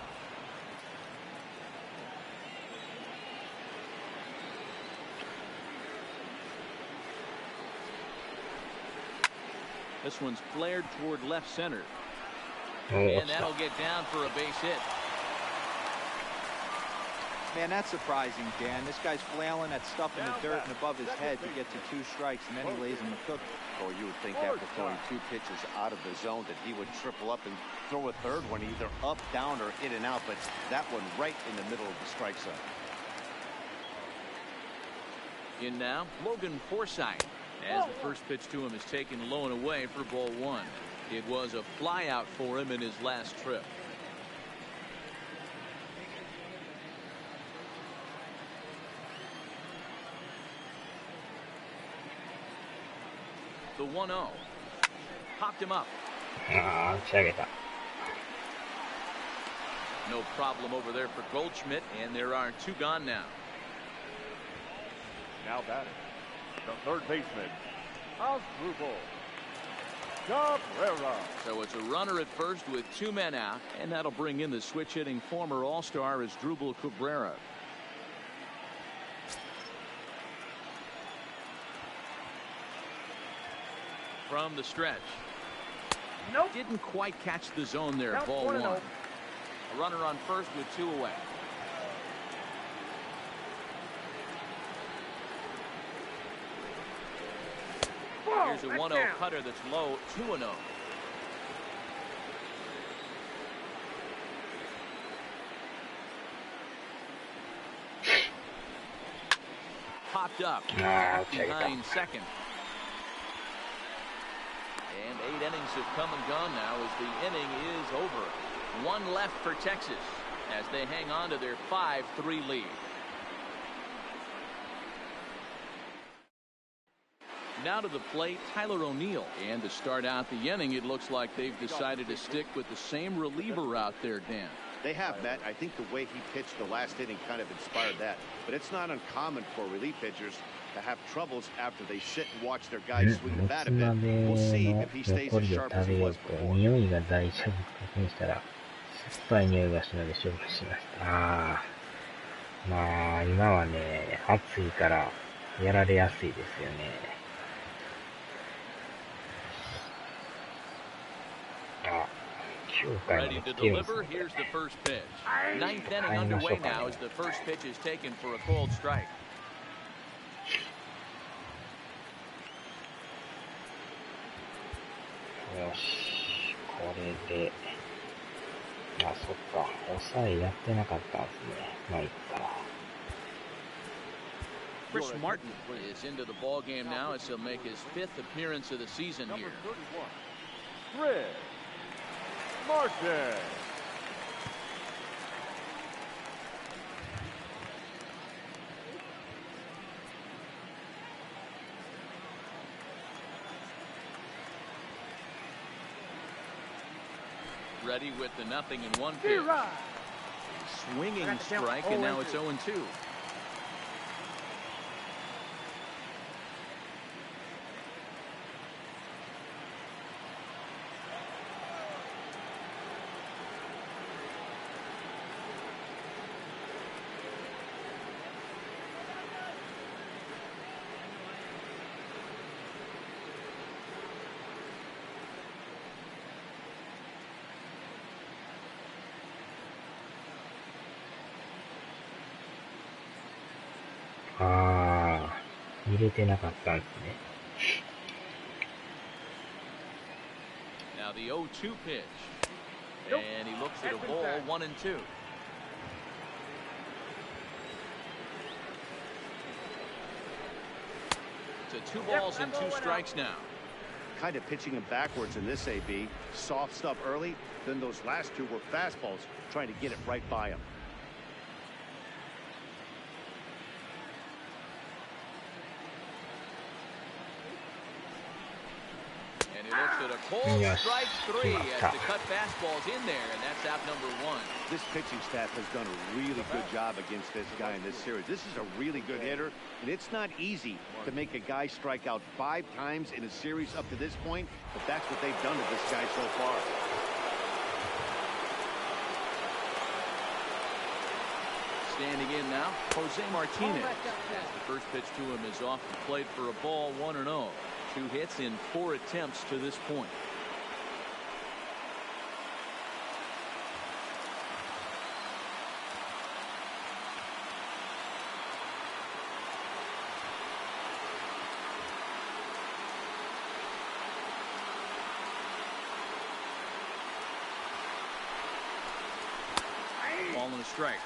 This one's flared toward left center. And that'll get down for a base hit. Man, that's surprising, Dan. This guy's flailing at stuff in the dirt and above his head to get to 2 strikes, and then he lays him a cook. Or you would think after throwing 2 pitches out of the zone that he would triple up and throw a third one either up, down, or in and out, but that one right in the middle of the strike zone. In now, Logan Forsythe, as the first pitch to him is taken low and away for ball 1. It was a fly out for him in his last trip. The 1-0. Popped him up. No problem over there for Goldschmidt, and there are 2 gone now. Now batting, the third baseman, Asdrubal Cabrera. So it's a runner at first with 2 men out, and that'll bring in the switch-hitting former All-Star Asdrubal Cabrera. From the stretch. Nope. Didn't quite catch the zone there. Count Ball 1. 1-0. A runner on first with 2 away. Here's a 1-0 cutter that's low. 2-0. popped up behind second. And 8 innings have come and gone now as the inning is over. 1 left for Texas as they hang on to their 5-3 lead. Now to the plate, Tyler O'Neill. And to start out the inning, it looks like they've decided to stick with the same reliever out there, Dan. They have, Matt. I think the way he pitched the last inning kind of inspired that. But it's not uncommon for relief pitchers to have troubles after they sit and watch their guys swing the bat a bit. We'll see if he stays as sharp as he was before. 匂いが大丈夫確認したら、酸っぱい匂いがしたので勝負しました。まあ、今はね、暑いからやられやすいですよね。Ready to deliver. Here's the first pitch. 9th inning underway now as the first pitch is taken for a cold strike. よし、これで、そっか、抑えやってなかったんですね。まあいっか。Chris Martin is into the ball game now as he'll make his 5th appearance of the season here. Chris Martin. Ready with the 0-1 pitch. Swinging strike, and now it's 0-2.入れてなかったんですね。Now the 0-2 pitch. And he looks at a ball 1-2. So 2 balls and 2 strikes now. Kind of pitching him backwards in this AB. Soft stuff early, then those last 2 were fastballs, trying to get it right by him. Looks at a cold strike 3 as the cut fastball's in there, and that's out number 1. This pitching staff has done a really good job against this guy in this series. This is a really good hitter, and it's not easy to make a guy strike out 5 times in a series up to this point, but that's what they've done to this guy so far. Standing in now, Jose Martinez. The first pitch to him is off the plate for a ball 1-0. 2 hits in 4 attempts to this point. Ball and a strike.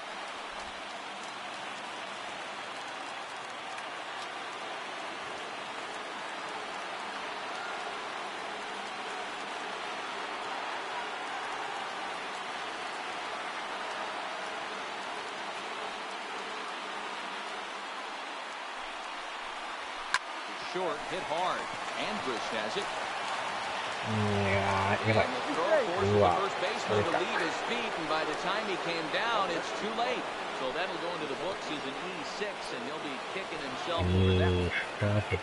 Short, hit hard. Andrus has it. Yeah, and the throw forces the first baseman to leave his feet, and by the time he came down, it's too late. So that'll go into the books as an E6, and he'll be kicking himself for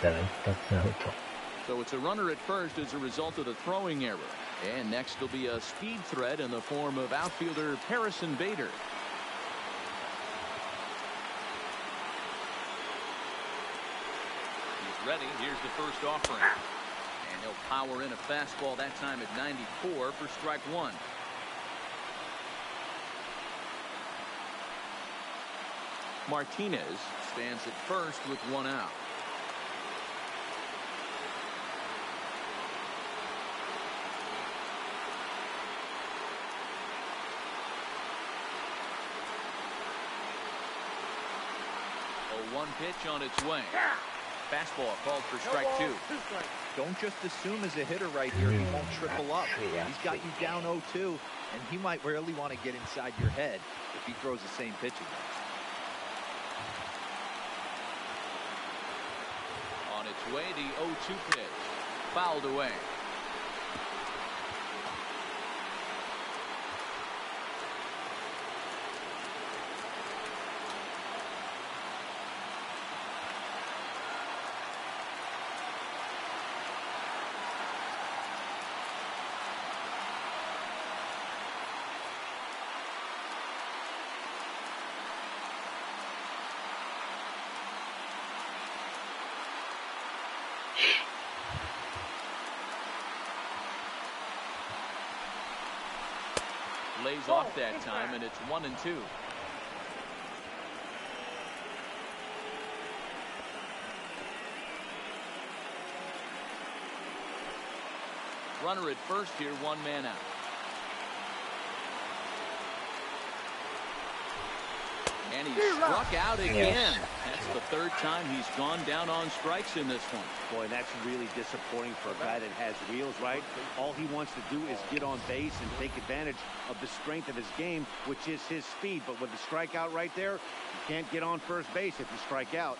that. So it's a runner at first as a result of the throwing error. And next will be a speed threat in the form of outfielder Harrison Bader. Ready. Here's the first offering. And he'll power in a fastball that time at 94 for strike 1. Martinez stands at first with 1 out. One pitch on its way. Fastball called for strike two. Don't just assume as a hitter right here he won't triple up. He's got you down 0-2, and he might really want to get inside your head if he throws the same pitch again. On its way, the 0-2 pitch. Fouled away. Lays off that time, and it's 1-2. Runner at first here, one man out. And he struck out again. That's the third time he's gone down on strikes in this one. Boy, that's really disappointing for a guy that has wheels, right? All he wants to do is get on base and take advantage of the strength of his game, which is his speed. But with the strikeout right there, you can't get on first base if you strike out.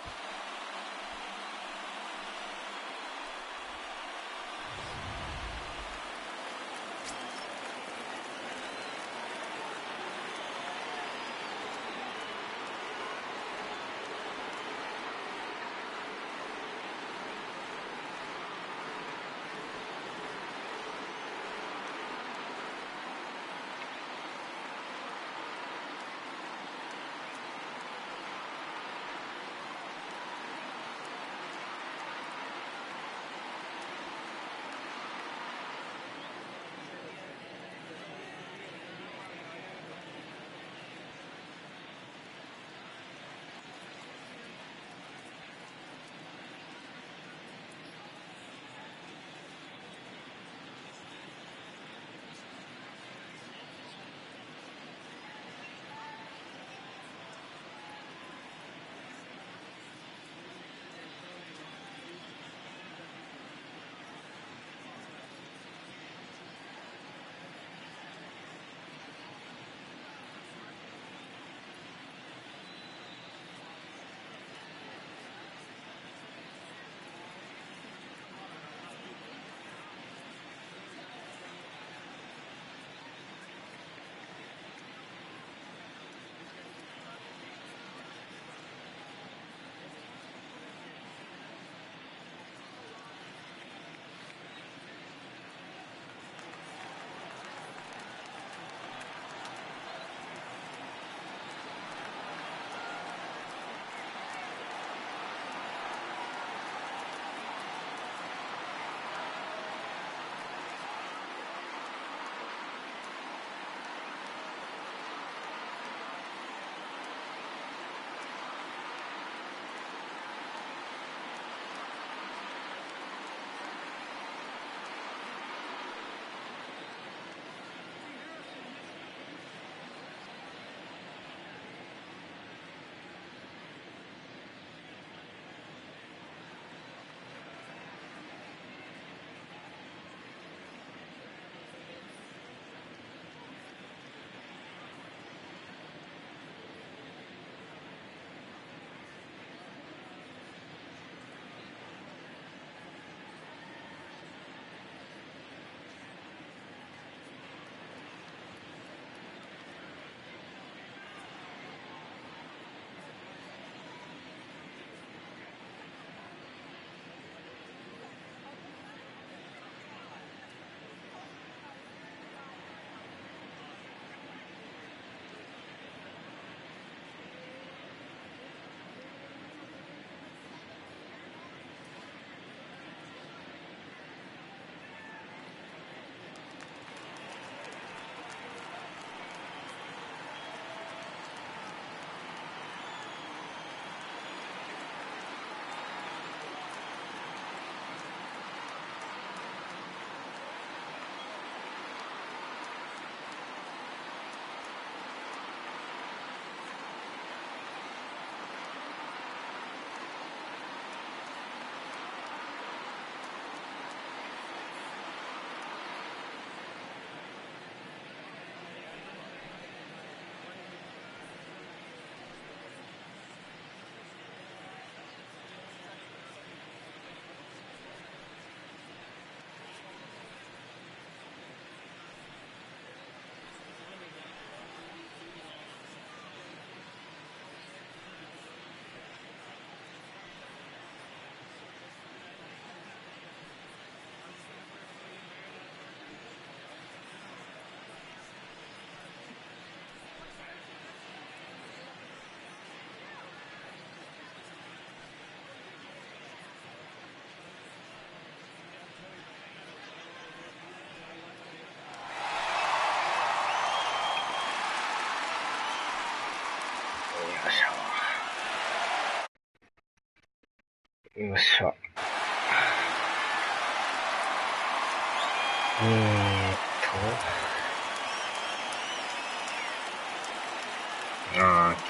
よっしゃ。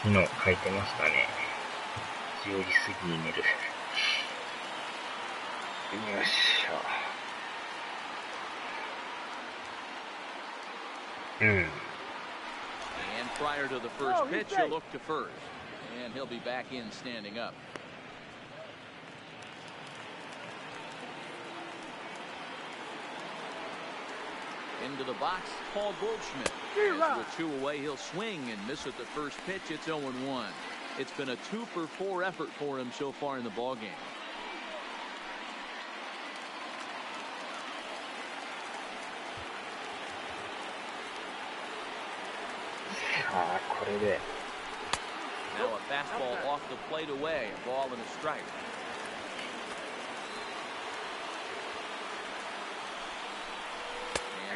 昨日書いてましたね。10時過ぎに寝る。よっしゃ。And prior to the first pitch, he'll look to first. And he'll be back in standing up. Into the box, Paul Goldschmidt. As with 2 away, he'll swing and miss at the first pitch. It's 0-1. It's been a 2-for-4 effort for him so far in the ballgame. これで。Now a fastball off the plate away. A ball and a strike.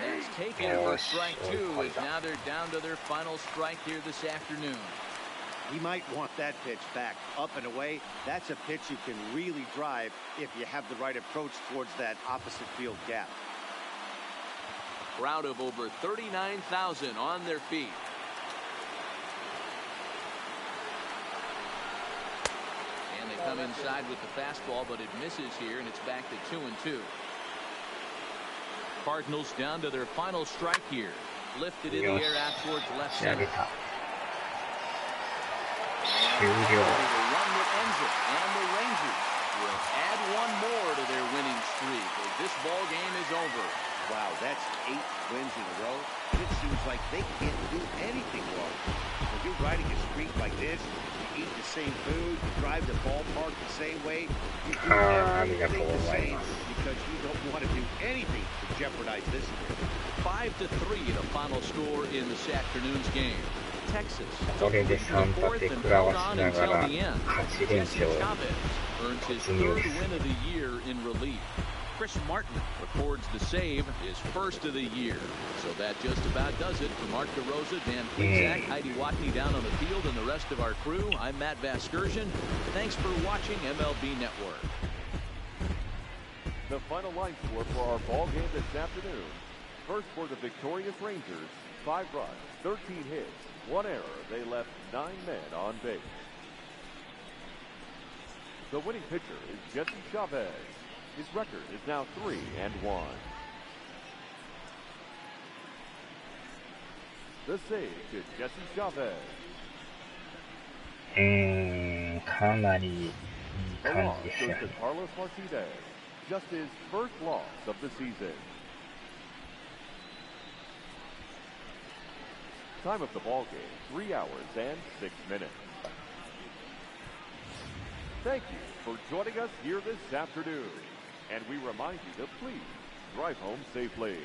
And that's taken for strike 2. As now they're down to their final strike here this afternoon. He might want that pitch back up and away. That's a pitch you can really drive if you have the right approach towards that opposite field gap. Crowd of over 39,000 on their feet. And they come inside with the fastball, but it misses here, and it's back to 2-2. Cardinals down to their final strike here. Lifted in the air out towards left center. And the run that ends it, and the Rangers will add one more to their winning streak as this ball game is over. Wow, that's 8 wins in a row. It seems like they can't do anything wrong. When you're riding a streak like this, you eat the same food, you drive the ballpark the same way, you do everything the same because you don't want to do anything to jeopardize this year. 5-3 the final score in this afternoon's game. Texas これで3立て食らわしながら8連勝 earns his third win of the year in relief. Chris Martin records the save, his first of the year. So that just about does it for Mark DeRosa, Dan Plesac, Heidi Watney down on the field, and the rest of our crew. I'm Matt Vasgersian. Thanks for watching MLB Network. The final line score for our ball game this afternoon. First for the victorious Rangers, 5 runs, 13 hits, 1 error. They left 9 men on base. The winning pitcher is Jesse Chavez. His record is now 3-1. The save to Jesse Chavez. かなりいい The 感 loss じですよ goes to ね。 Carlos Martinez. Just his first loss of the season. Time of the ball game, 3 hours and 6 minutes. Thank you for joining us here this afternoon. And we remind you to please drive home safely.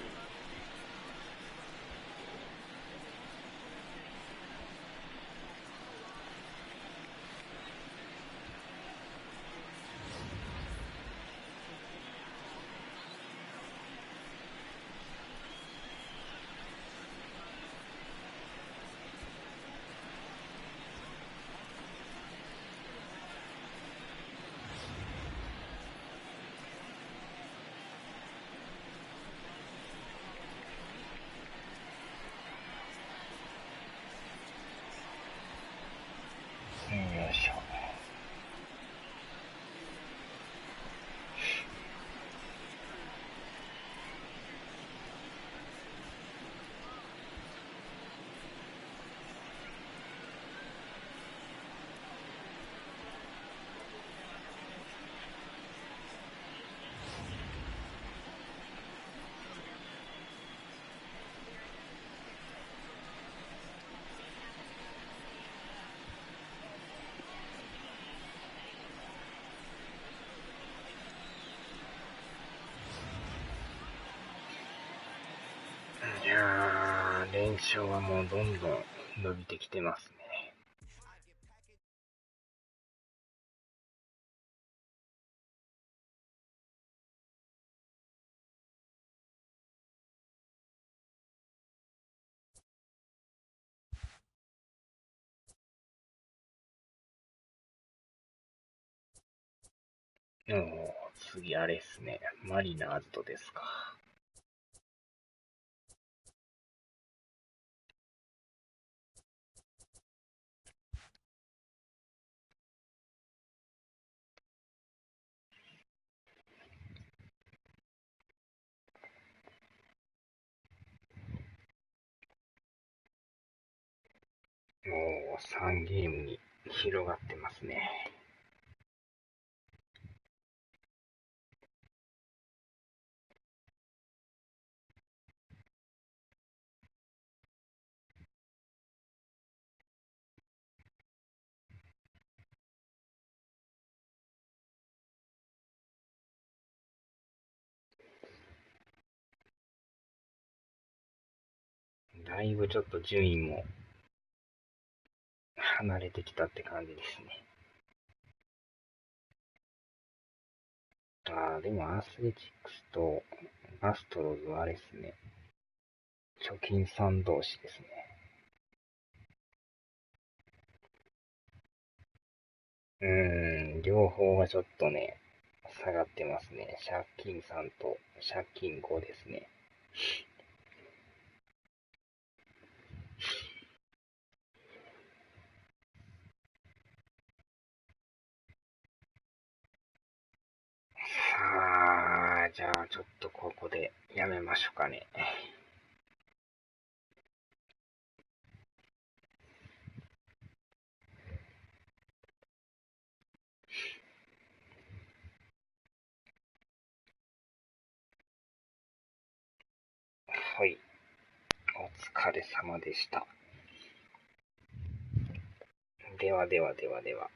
いやー、連勝はもうどんどん伸びてきてますね。次あれっすね。マリナーズとですか。もう3ゲームに広がってますね。だいぶちょっと順位も離れてきたって感じですね。でもアスレチックスとアストロズはあれですね。貯金3同士ですね。両方がちょっとね、下がってますね。借金3と借金5ですね。さあ、じゃあちょっとここでやめましょうかね。はい。お疲れ様でした。ではではではでは。